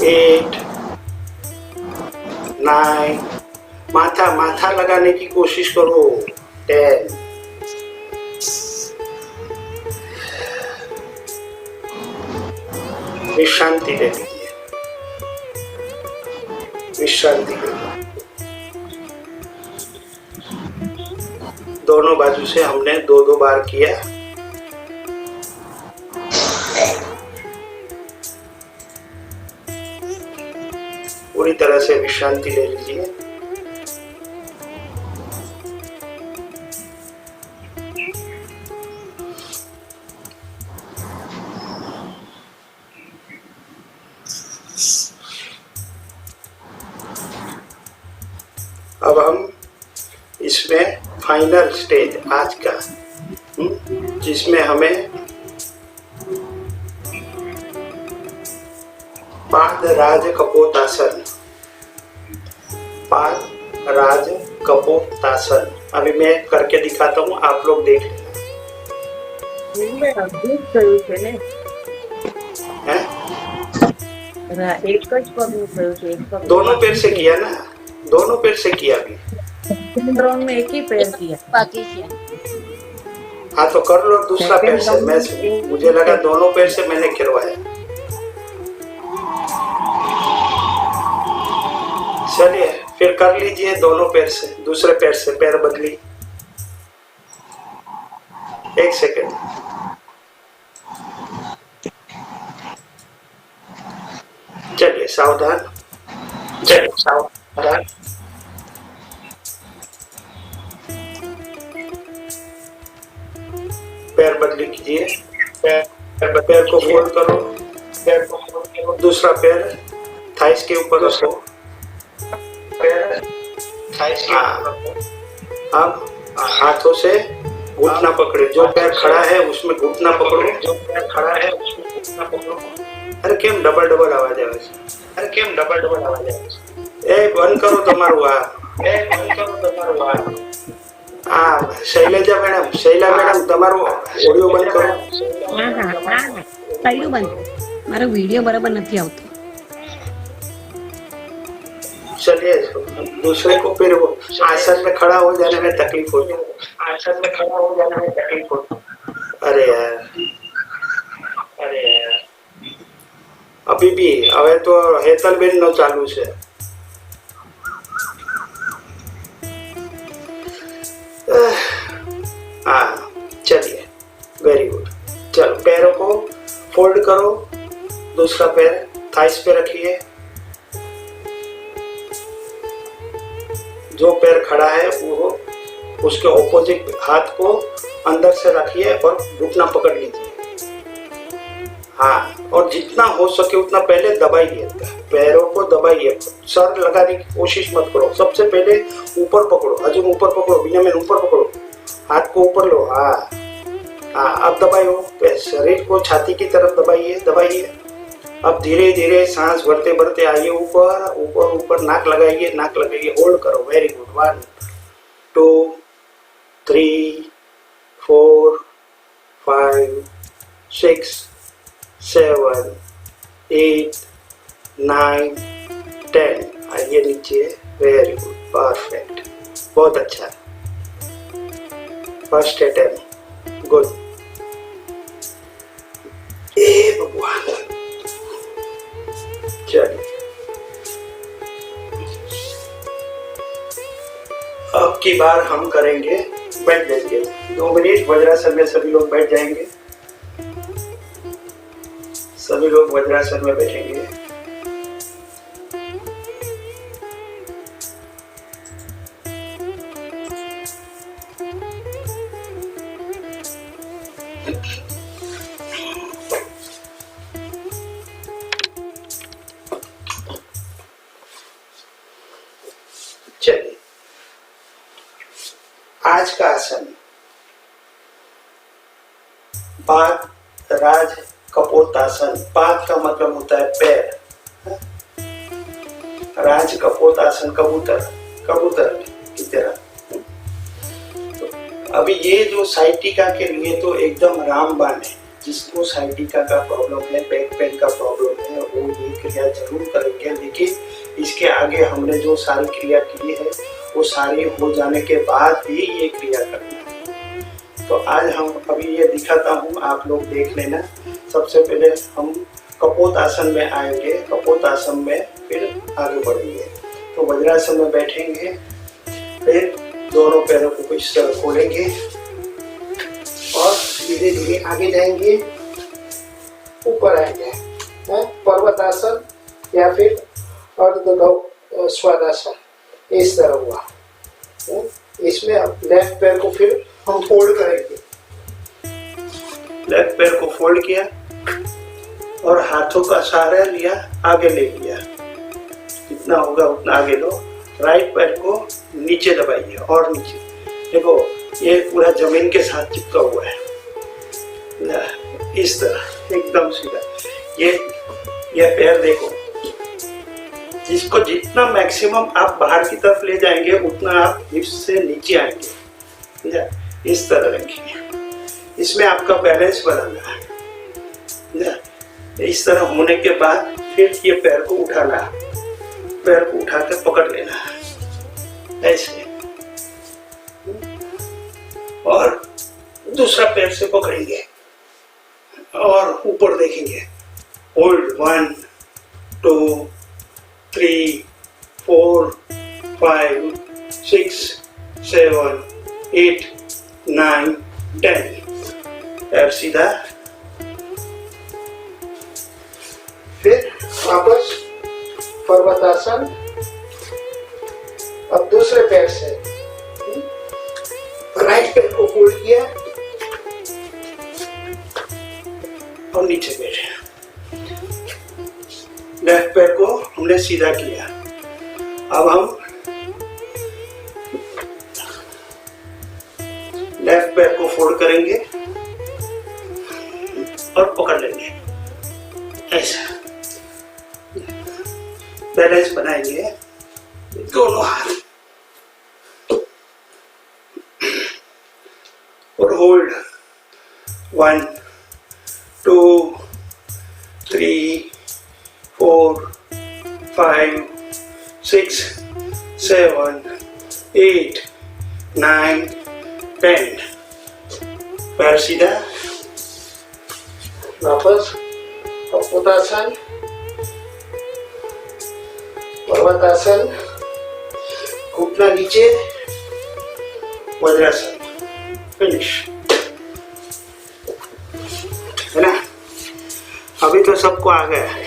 8 9, माथा लगाने की कोशिश करो। 10, विश्रांति ले लीजिए, विश्रांति ले लीजिए। दोनों बाजू से हमने 2-2 बार किया। पूरी तरह से विश्रांति ले लीजिए। अब हम इसमें फाइनल स्टेज आज का, जिसमें हमें पादराज कपोतासन, पादराज कपोतासन अभी मैं करके दिखाता हूँ, आप लोग देख लेना। दोनों पैर से किया ना, दोनों पैर से किया अभी। राउंड में एक ही पैर किया। बाकी से हाँ तो कर लो दूसरा पैर से। मुझे लगा दोनों पैर से मैंने करवाया। चलिए फिर कर लीजिए दोनों पैर से, दूसरे पैर से। पैर बदली, 1 सेकेंड। चलिए सावधान, चलिए सावधान। पैर बदली कीजिए, पैर को फोल्ड करो, पैर को फोल्ड करो। दूसरा पैर थाइस के ऊपर रखो, पैर थाइस के ऊपर रखो। अब हाथों से घुटना पकड़े, जो पैर खड़ा है उसमें घुटना पकड़ो, जो पैर खड़ा है उसमें घुटना पकड़ो। अरे केम डबल डबल आवाज આવે છે? अरे केम डबल डबल आवाज આવે છે? ए बंद करो તમારું આ, ए बंद करो તમારું આ। शैलजा मैडम, शैला मैडम તમારું ઓડિયો બંધ કરો। હા કર્યું બંધ, મારો વિડિયો બરાબર નથી આવતો। चलिए दूसरे को फिर वो आसन में खड़ा हो जाने में तकलीफ होती है, आसन में खड़ा हो जाने में तकलीफ होती है। अरे यार, अरे यार, अभी भी હવે તો હેતલબેન નો ચાલુ છે। हाँ चलिए, वेरी गुड। चलो पैरों को फोल्ड करो, दूसरा पैर थाइस पे रखिए। जो पैर खड़ा है वो उसके ऑपोजिट हाथ को अंदर से रखिए और घुटना पकड़ लीजिए। हाँ, और जितना हो सके उतना पहले दबाइए, पैरों को दबाइए। सर लगाने की कोशिश मत करो, सबसे पहले ऊपर पकड़ो, अजून ऊपर पकड़ो, बिना ऊपर पकड़ो, हाथ को ऊपर लो। हाँ हाँ, अब दबाइए, शरीर को छाती की तरफ दबाइए, दबाइए। अब धीरे धीरे सांस भरते भरते आइए ऊपर ऊपर ऊपर, नाक लगाइए, नाक लगाइए, होल्ड करो। Very good. 1 2 3 4 5 6 7 8 9 10। आइए नीचे। वेरी गुड, परफेक्ट, बहुत अच्छा, फर्स्ट अटेम्प्ट, गुड। ए भगवान, चलिए अब की बार हम करेंगे, बैठ जाइए 2 मिनट वज्रासन में, सभी लोग बैठ जाएंगे, सभी लोग वज्रासन में बैठेंगे। राज का आसन। पाद राज कपोतासन। पाद का मतलब होता है पैर, राज कपोतासन कबूतर, कबूतर की तरह। तो अभी ये जो साइटिका के लिए तो एकदम रामबाण है। जिसको साइटिका का प्रॉब्लम है, बैक पेन का प्रॉब्लम है, वो ये क्रिया जरूर करेंगे। लेकिन इसके आगे हमने जो सारी क्रिया की है वो सारी हो जाने के बाद ही ये क्रिया करना है। तो आज हम अभी ये दिखाता हूँ, आप लोग देख लेना। सबसे पहले हम कपोत आसन में आएंगे, कपोत आसन में फिर आगे बढ़ेंगे। तो वज्रासन में बैठेंगे, फिर दोनों पैरों को कुछ तरह खोलेंगे और धीरे धीरे आगे जाएंगे, ऊपर आएंगे। पर्वतासन या फिर अर्ध स्वादासन, इस तरह हुआ। इसमें अब लेफ्ट पैर को फिर हम फोल्ड करेंगे। लेफ्ट पैर को फोल्ड किया और हाथों का सहारा लिया, आगे ले लिया, जितना होगा उतना आगे लो। राइट पैर को नीचे दबाइए और नीचे। देखो ये पूरा जमीन के साथ चिपका हुआ है, इस तरह एकदम सीधा। ये पैर देखो, जिसको जितना मैक्सिमम आप बाहर की तरफ ले जाएंगे उतना आप हिप्स से नीचे आएंगे। इस तरह रखिए, इसमें आपका बैलेंस बनाना है। इस तरह होने के बाद फिर ये पैर को उठाना, पैर को उठा के पकड़ लेना ऐसे, और दूसरा पैर से पकड़ेंगे और ऊपर देखेंगे। होल्ड 1 2 3 4 5 6 7 8 9 10। पैर सीधा, फिर वापस पर्वतासन। अब दूसरे पैर से राइट पैर को फोल्ड किया और नीचे बैठे। लेफ्ट पैर को हमने सीधा किया। अब हम लेफ्ट पैर को फोल्ड करेंगे और पकड़ लेंगे ऐसा। बैलेंस बनाएंगे दोनों हाथ और होल्ड 1 2 3 4 5 6 7 8 9 10। पैर सीधा, वापस कपोतासन, पर्वतासन, घुटना नीचे, वज्रासन, फिनिश। है ना? अभी तो सबको आ गया है।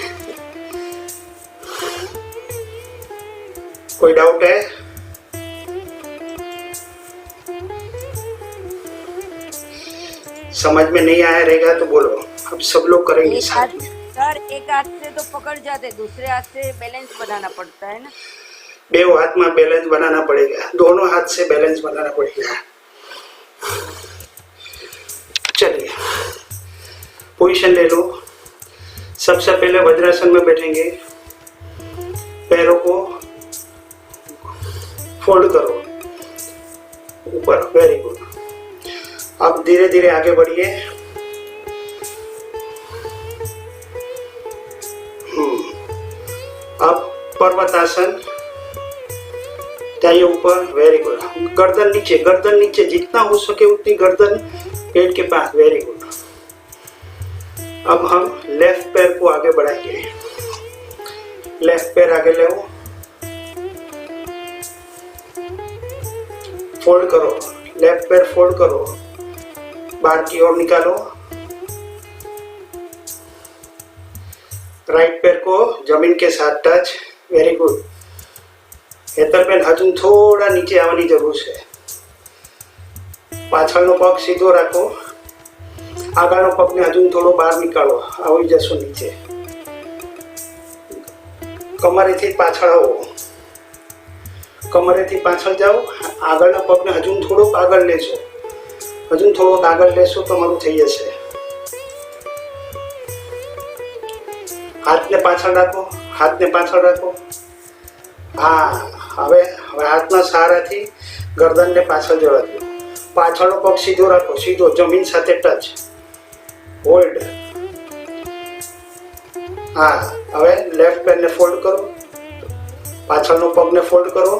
कोई डाउट है? समझ में नहीं आया रहेगा तो बोलो, अब सब लोग करेंगे साथ में। सर एक हाथ से तो पकड़ जाते, दूसरे हाथ से बैलेंस बनाना पड़ता है ना। बेव हाथ में बैलेंस बनाना पड़ेगा, दोनों हाथ से बैलेंस बनाना पड़ेगा। चलिए पोजीशन ले लो। सबसे पहले वज्रासन में बैठेंगे, पैरों को फोल्ड करो ऊपर, वेरी गुड। अब धीरे धीरे आगे बढ़िए। अब पर्वतासन, जाइए ऊपर, वेरी गुड। गर्दन नीचे, गर्दन नीचे, जितना हो सके उतनी गर्दन पेट के पास, वेरी गुड। अब हम लेफ्ट पैर को आगे बढ़ाएंगे। लेफ्ट पैर आगे ले, फोल्ड करो, लेफ्ट पैर फोल्ड करो, बाहर की ओर निकालो। राइट पैर को जमीन के साथ टच, वेरी गुड। હેતરબેન હજુ થોડા નીચે આવવાની જરૂર છે। પાછળનો પગ સીધો રાખો, આગળનો પગને હજુ થોડો બહાર નીકાળો, આવી જશો નીચે। કમરેથી પાછળ આવો, કમરેથી પાછળ જાઓ, આગળના પગને હજુ થોડોક આગળ લેશો, હજુ થોડોક આગળ લેશો તમારું થઈ જશે. હાથને પાછળ રાખો, હાથને પાછળ રાખો. હા, હવે હાથના સહારાથી ગરદનને પાછળ જવા દો. પાછળનો પગ સીધો રાખો, સીધો જમીન સાથે ટચ. હોલ્ડ. હા, હવે લેફ્ટ પેરને ફોલ્ડ કરો, પાછળનો પગને ફોલ્ડ કરો.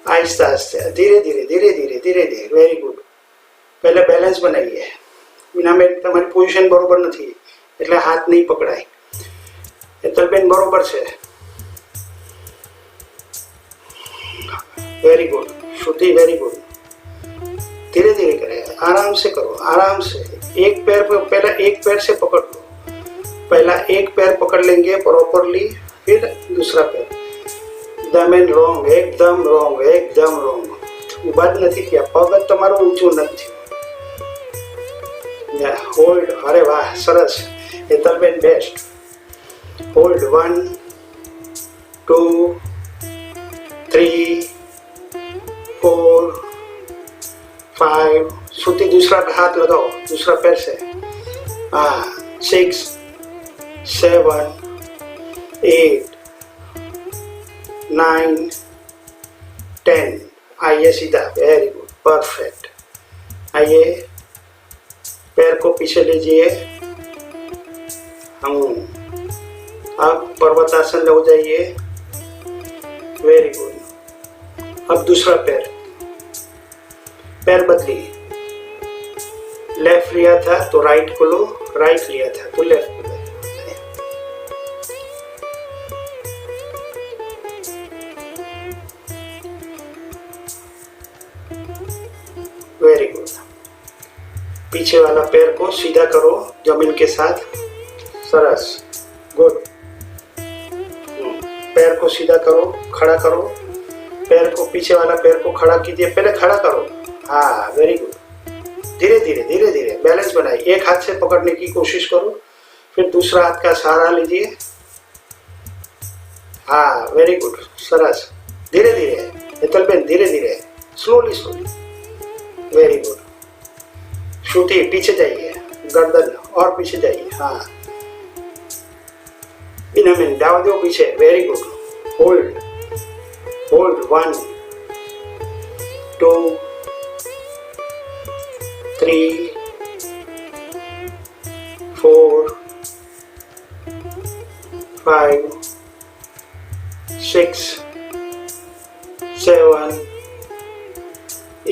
આહિસ્તે આહિસ્તે, ધીરે ધીરે ધીરે ધીરે ધીરે ધીરે. Very good. પહેલે બેલેન્સ બનાવીએ. મીનાબેન તમારી પોઝિશન બરોબર નથી એટલે હાથ નહીં પકડાય. હેતલબેન બરોબર છે. Very good. Shruti very good. धीरे धीरे करें, आराम से करो, आराम से. एक पैर पे पहला एक पैर से पकड़ लो. पहला एक पैर पकड़ लेंगे प्रॉपरली, फिर दूसरा पैर. एकदम रॉन्ग, एकदम रॉन्ग, एकदम रॉन्ग. उभा જ નથી થયા, પગ જ તમારું ઊંચું નથી. હોલ્ડ. અરે વાહ, સરસ. હેતલબેન બેસ્ટ. હોલ્ડ. 1 2 3 4 5. श्रुति दूसरा हाथ लगाओ, दूसरा पैर से. हाँ, 6 7 8 9 10. आइए सीधा. Very good, perfect. आइए, पैर को पीछे लीजिए. हम अब पर्वतासन हो जाइए. Very good. अब दूसरा पैर, पैर बदली. लेफ्ट लिया था तो राइट को लो, राइट लिया था तो लेफ्ट को लो. Very good. पीछे वाला पैर को सीधा करो जमीन के साथ. सरस. गुड. पैर को सीधा करो, खड़ा करो. पैर को, पीछे वाला पैर को खड़ा कीजिए. पहले खड़ा करो. हाँ, वेरी गुड. धीरे धीरे धीरे धीरे बैलेंस बनाइए. एक हाथ से पकड़ने की कोशिश करो, फिर दूसरा हाथ का सहारा लीजिए. हाँ, वेरी गुड, सरस. धीरे धीरे हेतलबेन, धीरे धीरे, slowly slowly. Very good. Shruti पीछे जाइए, गर्दन और पीछे जाइए. हाँ, बीनाबेन जाओ दो पीछे. Very good. होल्ड. होल्ड. 1 2 3 4 5 6 7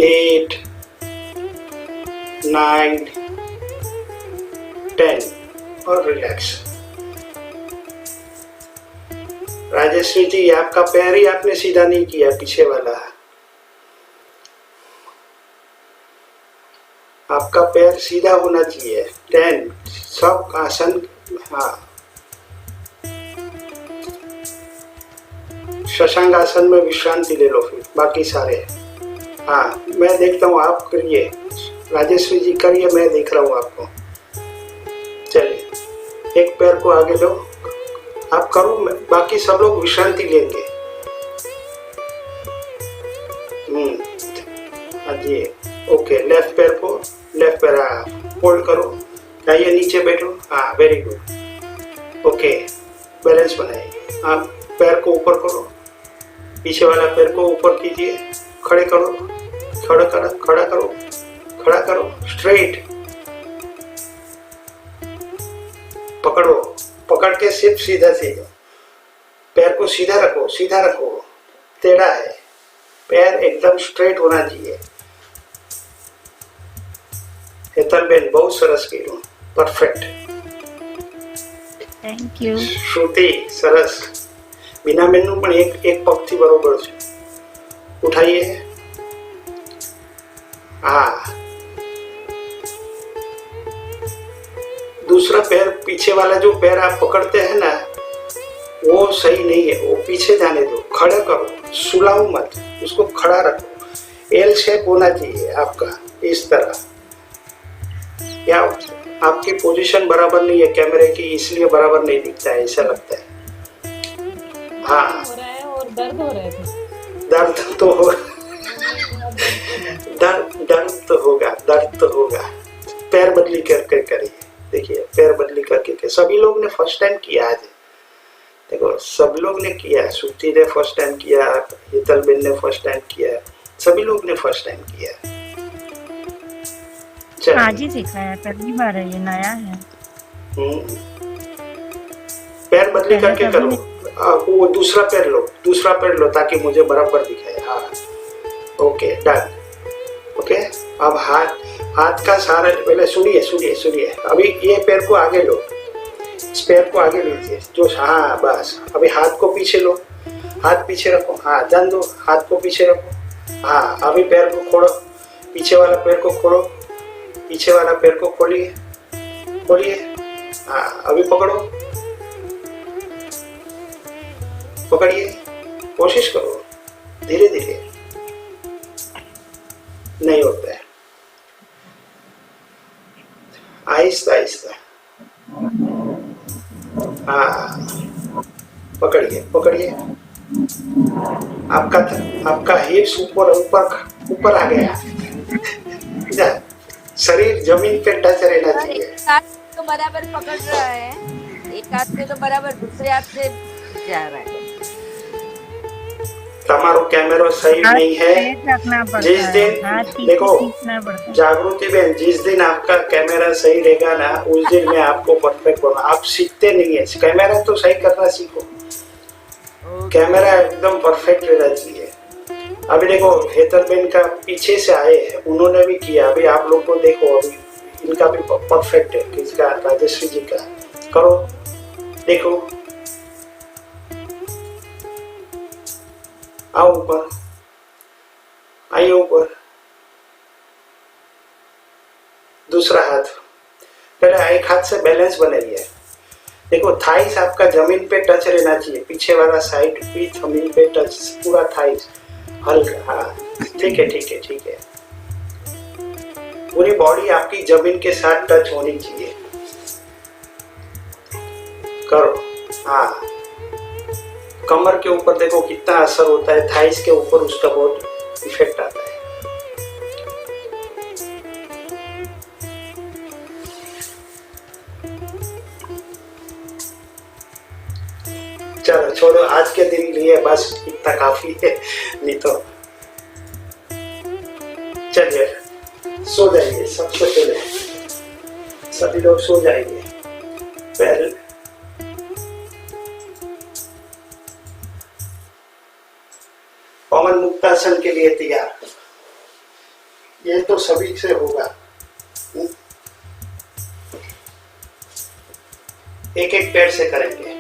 8 9 10. और रिलैक्स. राजेश्वरी जी, आपका पैर ही आपने सीधा नहीं किया, पीछे वाला. आपका पैर सीधा होना चाहिए. 10. सब आसन. हाँ, शशांक आसन में विश्रांति ले लो, फिर बाकी सारे. हाँ, मैं देखता हूँ, आप करिए. राजेश्वरी जी करिए, मैं देख रहा हूँ आपको. चलिए, एक पैर को आगे लो, आप करो, बाकी सब लोग विश्रांति लेंगे. जी, ओके. लेफ्ट पैर को, लेफ्ट पैर होल्ड करो. आइए नीचे बैठो. हाँ, वेरी गुड. ओके, बैलेंस बनाइए. आप पैर को ऊपर करो, पीछे वाला पैर को ऊपर कीजिए. खड़े करो, खड़ा करो, खड़ा करो, खड़ा करो. स्ट्रेट पकड़ो, पकड़ के सिर्फ सीधा सीधा. पैर को सीधा रखो, सीधा रखो. टेढ़ा है पैर, एकदम स्ट्रेट होना चाहिए. हेतलबेन बहुत सरस કર્યું. પરફેક્ટ. Thank you. શ્રુતિ સરસ. બીનાબેનનું પણ એક પગથી બરોબર છે. ઉઠાઈએ. हाँ, दूसरा पैर, पीछे वाला जो पैर आप पकड़ते हैं ना, वो सही नहीं है. वो पीछे जाने दो. खड़ा करो, सुलाओ मत, उसको खड़ा रखो. एल शेप होना चाहिए आपका, इस तरह. या आपकी पोजीशन बराबर नहीं है कैमरे की, इसलिए बराबर नहीं दिखता है, ऐसा लगता है. हाँ। हो रहा है और दर्द हो रहे थे। दर्द तो हो दर्द तो होगा। पैर बदली करके करिए, देखिए पैर बदली करके सभी लोग ने फर्स्ट टाइम किया आज। देखो सब लोग ने किया, श्रुति ने फर्स्ट टाइम किया, हितल बेन ने फर्स्ट टाइम किया, सभी लोग ने फर्स्ट टाइम किया। आज ही सीखा है, पहली बार है, ये नया है। पैर बदली करके करो। वो दूसरा पैर लो ताकि मुझे बराबर दिखाए। हाँ ओके डन। ओके अब हाथ का सारा, पहले सुनिए। अभी ये पैर को आगे लो, इस पैर को आगे लीजिए जो। हाँ बस अभी हाथ को पीछे लो, हाथ पीछे रखो। हाँ जान दो, हाथ को पीछे रखो। हाँ अभी पैर को खोलो, पीछे वाला पैर को खोलो, पीछे वाला पैर को खोलिए। हाँ अभी पकड़िए, कोशिश करो, धीरे धीरे, नहीं होता है, आहिस्ता। हाँ पकड़िए। आपका हिप्स ऊपर आ गया। शरीर जमीन पे टच रहना चाहिए। एक हाथ तो बराबर पकड़ रहा है, एक हाथ से तो बराबर दूसरे हाथ से जा रहा है। તમારો कैमरा सही नहीं है। जिस दिन देखो जागृति बहन, जिस दिन आपका कैमरा सही रहेगा ना, उस दिन मैं आपको परफेक्ट बनूंगा। आप सीखते नहीं है, कैमरा तो सही करना सीखो। कैमरा एकदम परफेक्ट रहना चाहिए। अभी देखो हेतल बहन का पीछे से आए हैं, उन्होंने भी किया। अभी आप लोग को देखो, अभी इनका भी परफेक्ट है। किसका? राजश्री जी का। करो, देखो, आओ ऊपर, आइए ऊपर। दूसरा हाथ, पहले एक हाथ से बैलेंस बनाइए। देखो थाइस आपका जमीन पे टच रहना चाहिए, पीछे वाला साइड भी जमीन पे टच, पूरा थाइस हल्का। हाँ ठीक है। पूरी बॉडी आपकी जमीन के साथ टच होनी चाहिए। करो। हाँ कमर के ऊपर देखो कितना असर होता है, थाइस के ऊपर उसका बहुत इफेक्ट आता है। चलो छोड़ो, आज के दिन लिए बस इतना काफी है, नहीं तो चलिए सो जाइए। सबसे पहले सभी लोग सो जाएंगे। पहले पवन मुक्तासन के लिए तैयार, ये तो सभी से होगा। एक एक पैर से करेंगे।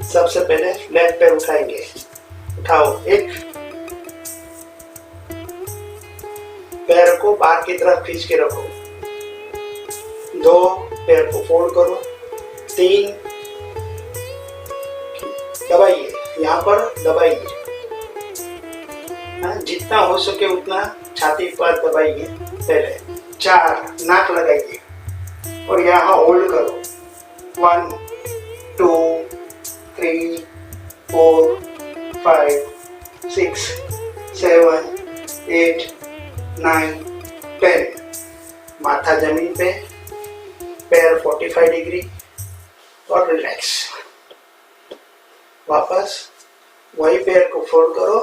सबसे पहले लेफ्ट पैर उठाएंगे, उठाओ। एक पैर को बाहर की तरफ खींच के रखो। 2 पैर को फोल्ड करो। 3 दबाइए, यहाँ पर दबाइए, जितना हो सके उतना छाती पर दबाइए। पहले 4 नाक लगाइए और यहाँ होल्ड करो। 1 2 3 4 5 6 7 8 9 10। माथा जमीन पे, पैर 45 डिग्री और रिलैक्स। वापस वही पैर को फोल्ड करो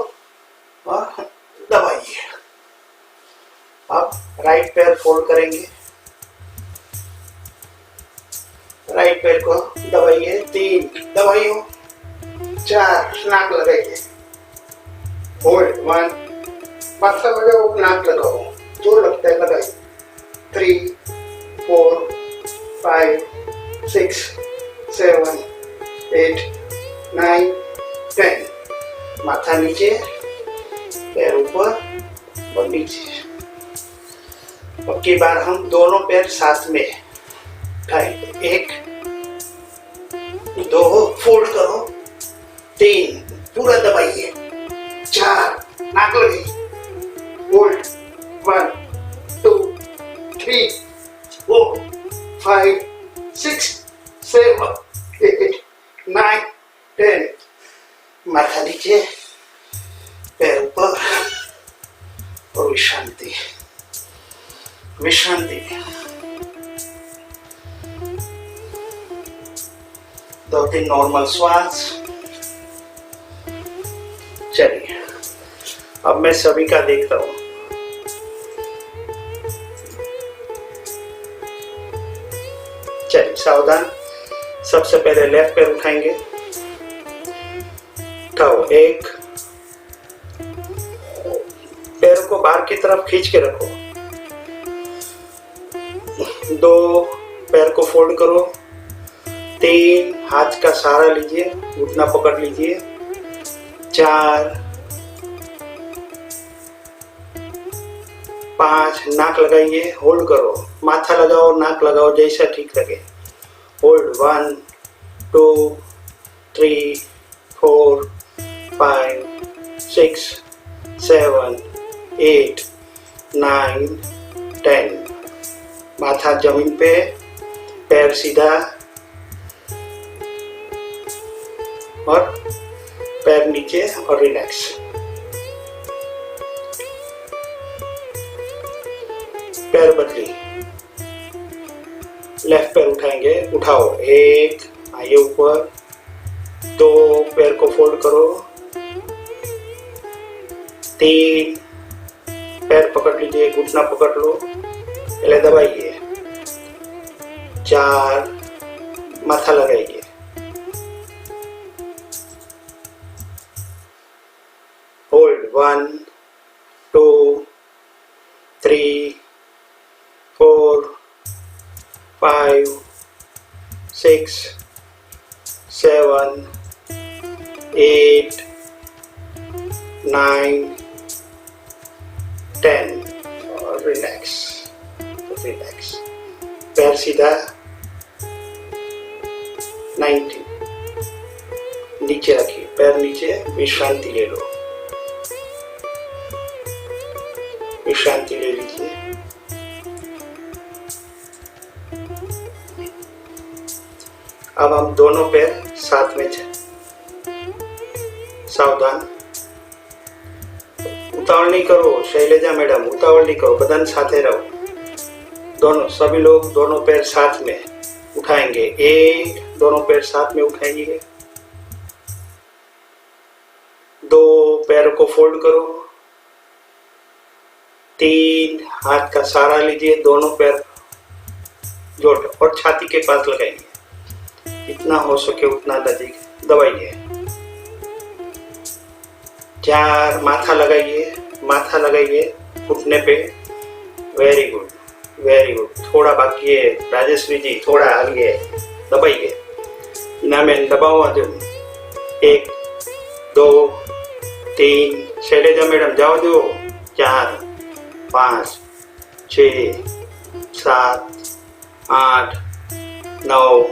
और दबाइए। अब राइट पैर फोल्ड करेंगे, राइट पैर को दबाइए। 3 दबाइए, 4 नाक लगाइए, होल्ड। 1 माथा लगाओ, नाक लगाओ, जो लगता है लगाइए। 3 4 5 6 7 8 9 10। माथा नीचे, पैर ऊपर और नीचे। अब की बार हम दोनों पैर साथ में उठाएंगे। 1 2 फोल्ड करो। 3 पूरा दबाइए। 4 नाक लगी, होल्ड। 1 2 3 4 5 6 7 8 9 10 माथा नीचे पैर ऊपर और विश्रांति विश्रांति 2-3 नॉर्मल श्वास। चलिए अब मैं सभी का देखता हूं। चलिए सावधान। सबसे पहले लेफ्ट पैर उठाएंगे। उठाओ, एक पैर को बाहर की तरफ खींच के रखो। 2 पैर को फोल्ड करो। 3 हाथ का सहारा लीजिए, घुटना पकड़ लीजिए। 4 5 नाक लगाइए, होल्ड करो। माथा लगाओ, नाक लगाओ, जैसा ठीक लगे। होल्ड 1 2 3 4 5 6 7 8 9 10। माथा जमीन पे, पैर सीधा और पैर नीचे और रिलैक्स। पैर बदली। लेफ्ट पैर उठाएंगे। उठाओ, 1 आइए ऊपर। 2 पैर को फोल्ड करो। 3 पैर पकड़ लीजिए, घुटना पकड़ लो, पहले दबाइए। 4 माथा लगाइए। होल्ड 1 2 3 4 5 6 7 8 9 10 और रिलैक्स रिलैक्स। पैर सीधा। 90 नीचे रखिए, पैर नीचे। विश्रांति ले लो, विश्रांति ले लीजिए। अब हम दोनों पैर साथ में सावधान। उतावल नहीं करो शैलेजा मैडम, उतावल नहीं करो, बदन साथे रहो। दोनों सभी लोग दोनों पैर साथ में उठाएंगे। 1 दोनों पैर साथ में उठाएंगे। 2 पैर को फोल्ड करो। 3 हाथ का सहारा लीजिए, दोनों पैर जोड़ और छाती के पास लगाइए, जितना हो सके उतना नजदीक दबाइए। 4 माथा लगाइए, माथा लगाइए घुटने पे। Very good very good. थोड़ा बाकी है राजेश्वरी जी, थोड़ा आगे दबाइए। ना मैं दबाओ। 1 2 3 शैलेजा मैडम जाओ दो। 4 5 6 7 8 9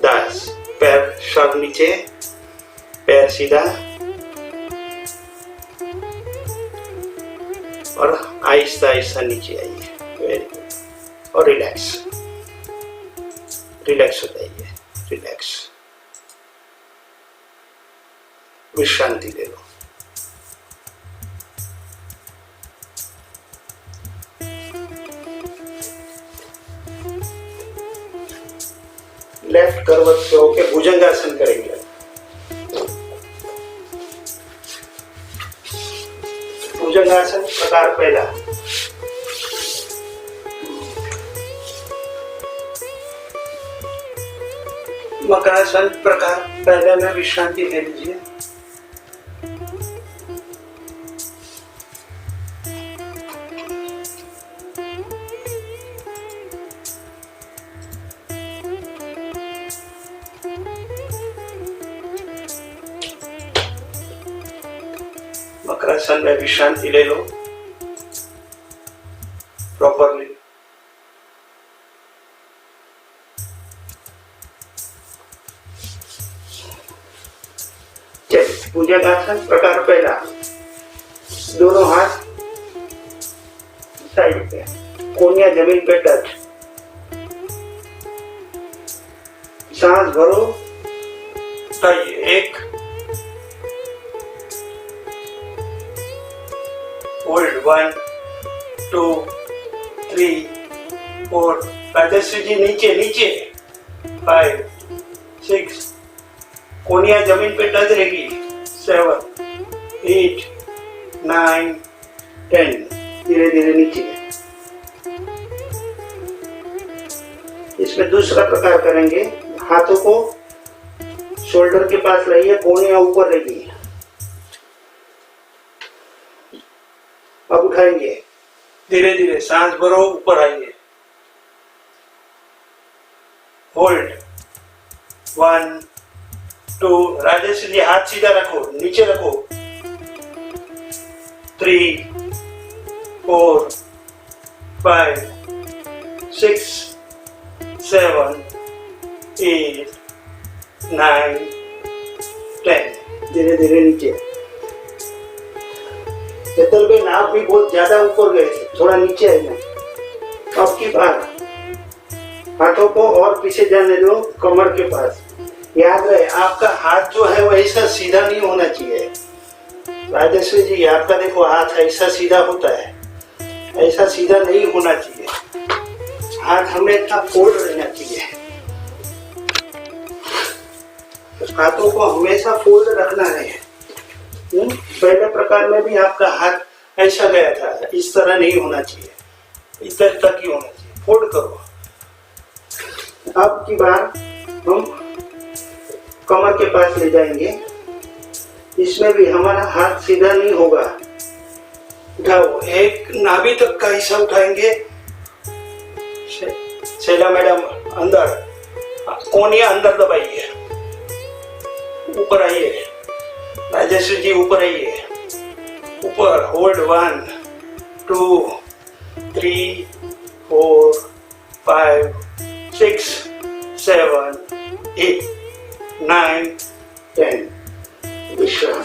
10। पैर सर नीचे, पैर सीधा और आहिस्ता आहिस्ता नीचे आइए। Very good. और रिलैक्स रिलैक्स हो जाइए, रिलैक्स। विश्रांति ले लो। लेफ्ट करवट पे होके भुजंगासन करेंगे। भुजंगासन प्रकार पहला। मकरासन प्रकार पहले में विश्रांति ले लीजिए। मकरासन में विश्रांति ले लो प्रॉपरली। भुजंगासन प्रकार पहला। दोनों हाथ साइड पे, कोनिया जमीन पे टच। सांस भरो, उठाइए, 1, होल्ड, 1, 2, 3, 4, राजश्री जी नीचे नीचे, 5, 6, कोनिया जमीन पे टच रहेगी, 7, 8, 9, 10, धीरे धीरे नीचे। इसमें दूसरा प्रकार करेंगे, हाथों को शोल्डर के पास लाइए, कोनिया ऊपर रहेगी। अब उठाएंगे, धीरे धीरे सांस भरो, ऊपर आइए, होल्ड, 1, 2, राजेश जी हाथ सीधा रखो, नीचे रखो, 3, 4, 5, 6, 7, 8, 9, 10, धीरे धीरे नीचे। हेतल भाई नाप भी बहुत ज्यादा ऊपर गए थे, थोड़ा नीचे आए। अब की बार हाथों को और पीछे जाने दो, कमर के पास। याद रहे आपका हाथ जो है वो ऐसा सीधा नहीं होना चाहिए। राजेश्वरी जी आपका देखो हाथ ऐसा सीधा होता है, ऐसा सीधा नहीं होना चाहिए, हाथ हमेशा फोल्ड रहना चाहिए। हाथों को हमेशा फोल्ड रखना है। पहले प्रकार में भी आपका हाथ ऐसा गया था, इस तरह नहीं होना चाहिए, इधर तक ही होना चाहिए, फोल्ड करो। अब की बार हम कमर के पास ले जाएंगे, इसमें भी हमारा हाथ सीधा नहीं होगा। उठाओ, एक नाभि तक का हिस्सा उठाएंगे, शैला मैडम अंदर, कोनिया अंदर दबाइए, ऊपर आइए, राजेश्वरी जी ऊपर आइए, ऊपर, होल्ड, 1, 2, 3, 4, 5, 6, 7, 8, 9, 10, विश्राम।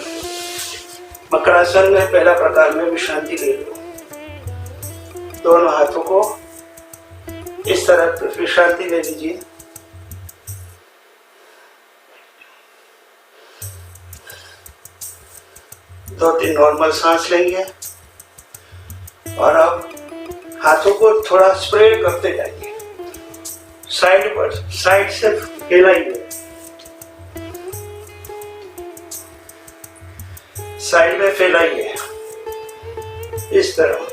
मकरासन में पहला प्रकार में विश्रांति ले लो, दोनों हाथों को इस तरह विश्रांति ले लीजिए। दो तीन नॉर्मल सांस लेंगे और अब हाथों को थोड़ा स्प्रेड करते जाइए, साइड पर, साइड से फैलाइए, साइड में फैलाइए, इस तरह।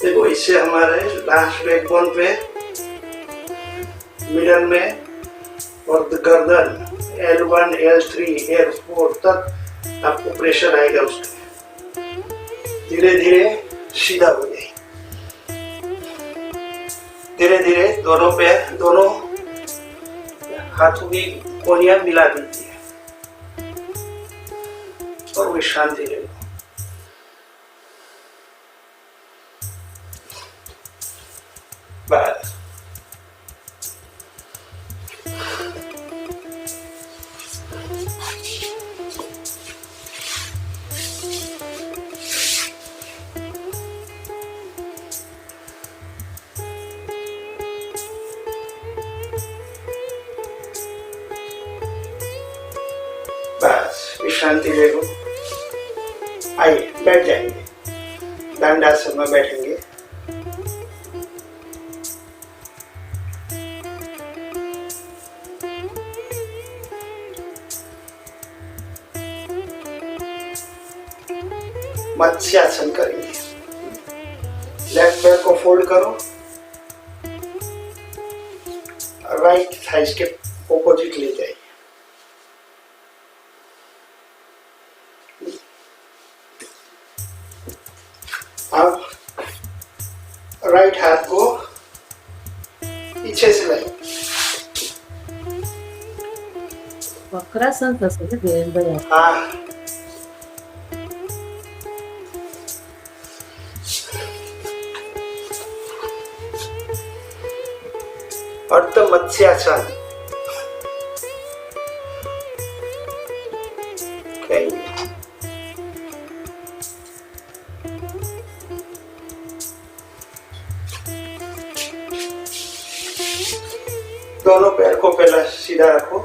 देखो इससे हमारे लास्ट बैकबोन पे, मिडल में और गर्दन L1, L3, L4 तक आपको प्रेशर आएगा उसमें। धीरे धीरे सीधा हो जाए, धीरे धीरे दोनों पैर, दोनों हाथों की कोनियां मिला दीजिए और विश्रांति ले लो। बस विश्रांति ले लो। आइए बैठ जाएंगे, दंडासन में बैठेंगे। मत्स्यासन करेंगे। लेफ्ट पैर को फोल्ड करो, राइट थाइस के ऑपोजिट ले जाइए। अब राइट हाथ को पीछे से लाइए। वक्रासन कसं रे देवेंद्र? हाँ, अर्ध मत्स्यासन। दोनों पैर को पहले सीधा रखो,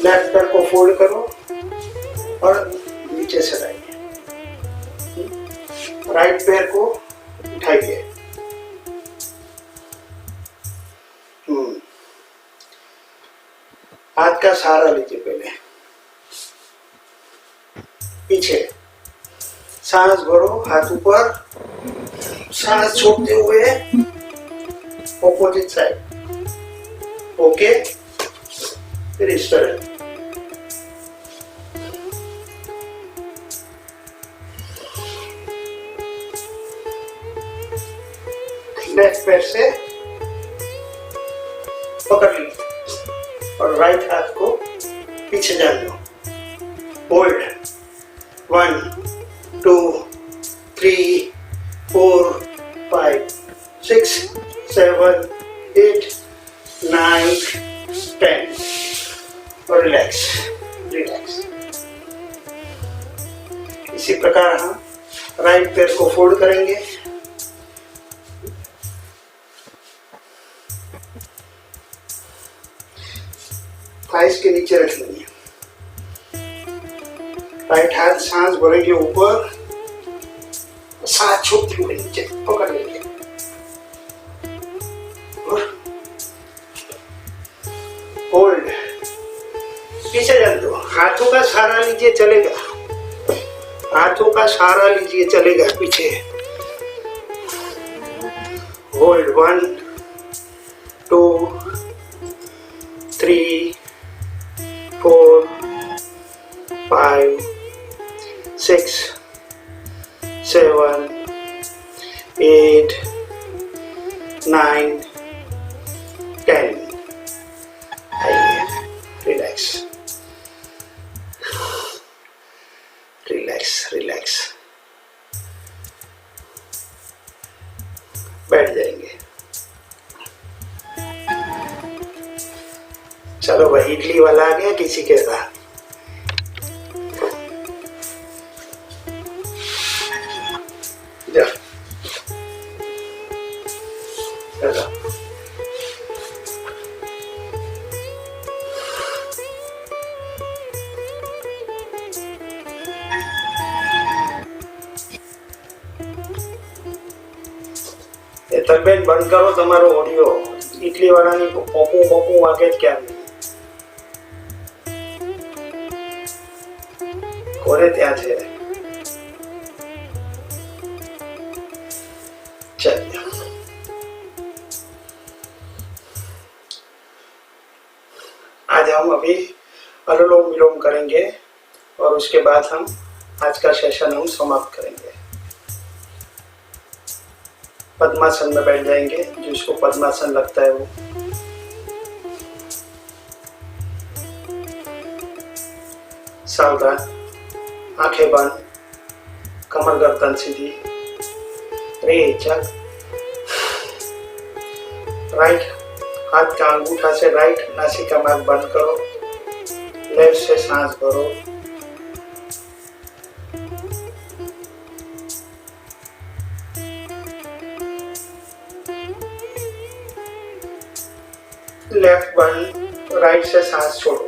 लेफ्ट पैर को फोल्ड करो और नीचे से लाइए, राइट पैर को उठाइए। हाथ का सहारा लीजिए, पहले पीछे सांस भरो, हाथ ऊपर, सांस छोड़ते हुए ऑपोजिट साइड। ओके, फिर इस तरह लेफ्ट पैर से पकड़ लीजिए और राइट हाथ को पीछे जान दो। होल्ड 1 2 3 4 5 6 7 8 9 10 और रिलैक्स रिलैक्स। इसी प्रकार हम राइट पैर को फोल्ड करेंगे, थाइस के नीचे रख लेंगे, राइट हाथ सांस भरेंगे ऊपर, सांस छोड़ते हुए नीचे पकड़ लेंगे और होल्ड, पीछे जान दो। हाथों का सहारा लीजिए, चलेगा, हाथों का सहारा लीजिए, चलेगा पीछे। होल्ड 1 2 3 4 5 6 7 8 9 10। आइए, रिलैक्स रिलैक्स रिलैक्स, बैठ जाएंगे। चलो भाई, इडली वाला आ गया, किसी के साथ जा चलो। તબિયત બંધ કરો તમારો ઓડિયો, ઇડલી વાળાની પોપું પોપું વાગે જ ક્યાં નહીં, કોને ત્યાં છે। चलिए, आज हम अभी अनुलोम विलोम करेंगे और उसके बाद हम आज का सेशन हम समाप्त करेंगे। पद्मासन में बैठ जाएंगे, जिसको पद्मासन लगता है वो। सावधान, आंखें बंद, कमर गर्दन सीधी, रेचक। राइट हाथ का अंगूठा से राइट नासिका मार्ग बंद करो, लेफ्ट से सांस भरो, लेफ्ट बंद, राइट से सांस छोड़ो,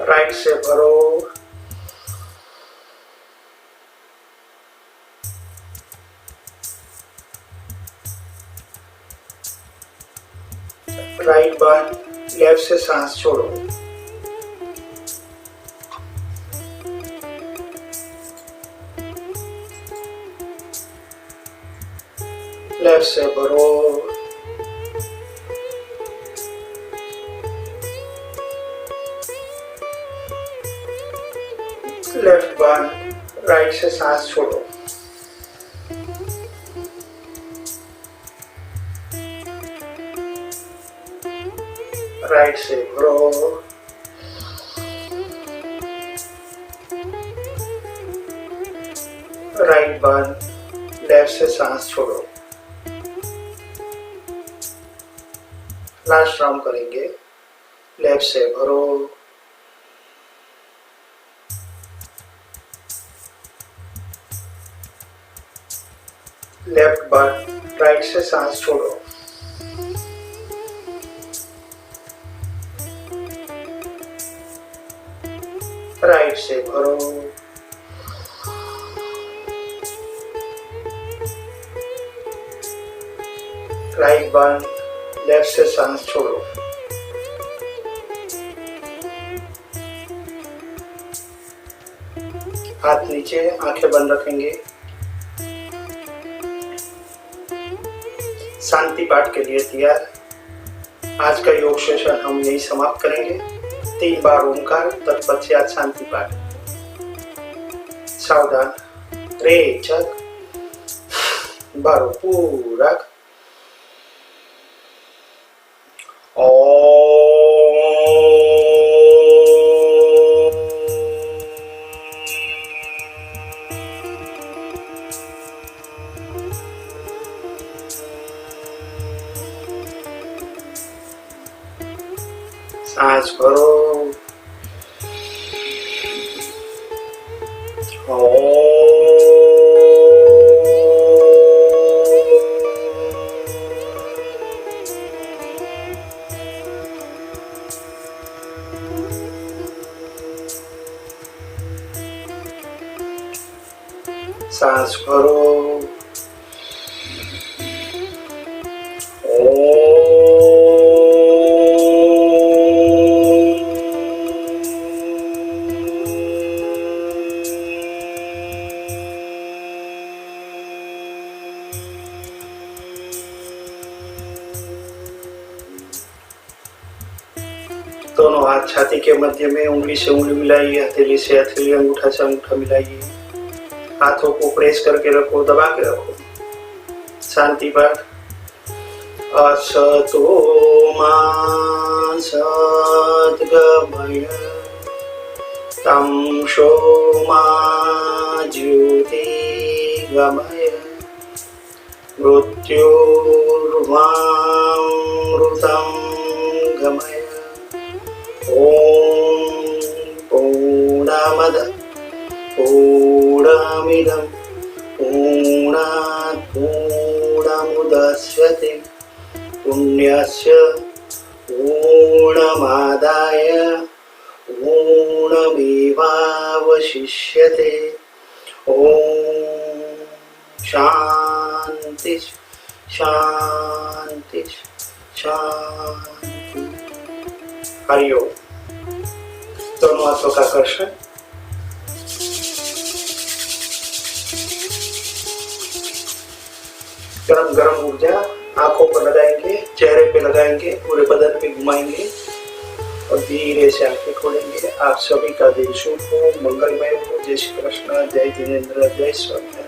राइट से भरो, राइट बंद, लेफ्ट से सांस छोड़ो, लेफ्ट से भरो, लेफ्ट बंद, राइट से सांस छोड़ो, राइट से भरो, राइट बंद, लेफ्ट से सांस छोड़ो। लास्ट राउंड करेंगे, लेफ्ट से भरो, लेफ्ट बर्न, राइट से सांस छोड़ो। राइट से भरो। राइट बर्न, लेफ्ट से सांस छोड़ो। हाथ नीचे, आंखें बंद रखेंगे। शांति पाठ के लिए तैयार। आज का योग सेशन हम यही समाप्त करेंगे। 3 बार ओंकार, तत्पश्चात शांति पाठ। सावधान, रेचक, भरो पूरक। सांस भरो। सांस भरो। दोनों हाथ छाती के मध्य में, उंगली से उंगली मिलाइए, हथेली से हथेली, अंगूठा से अंगूठा मिलाइए। हाथों को प्रेस करके रखो, दबा के रखो। शांति पाठ। असतो मा सद्गमय तमसो मा ज्योतिर्गमय मृत्योर्मामृतं गमय। ओम पूर्णमद पूर्णमिदं पूर्णात् पूर्णमुदच्यते पुण्यस्य पूर्णमादाय पूर्णमेवावशिष्यते। ओम शांति शांति शांति। हरिओम। दोनों हाथों का आकर्षण। गरम गरम ऊर्जा आंखों पर लगाएंगे, चेहरे पे लगाएंगे, पूरे बदन पे घुमाएंगे और धीरे से आंखें खोलेंगे। आप सभी का दिन शुभ हो, मंगलमय हो। जय श्री कृष्ण, जय जिनेन्द्र, जय स्वामी।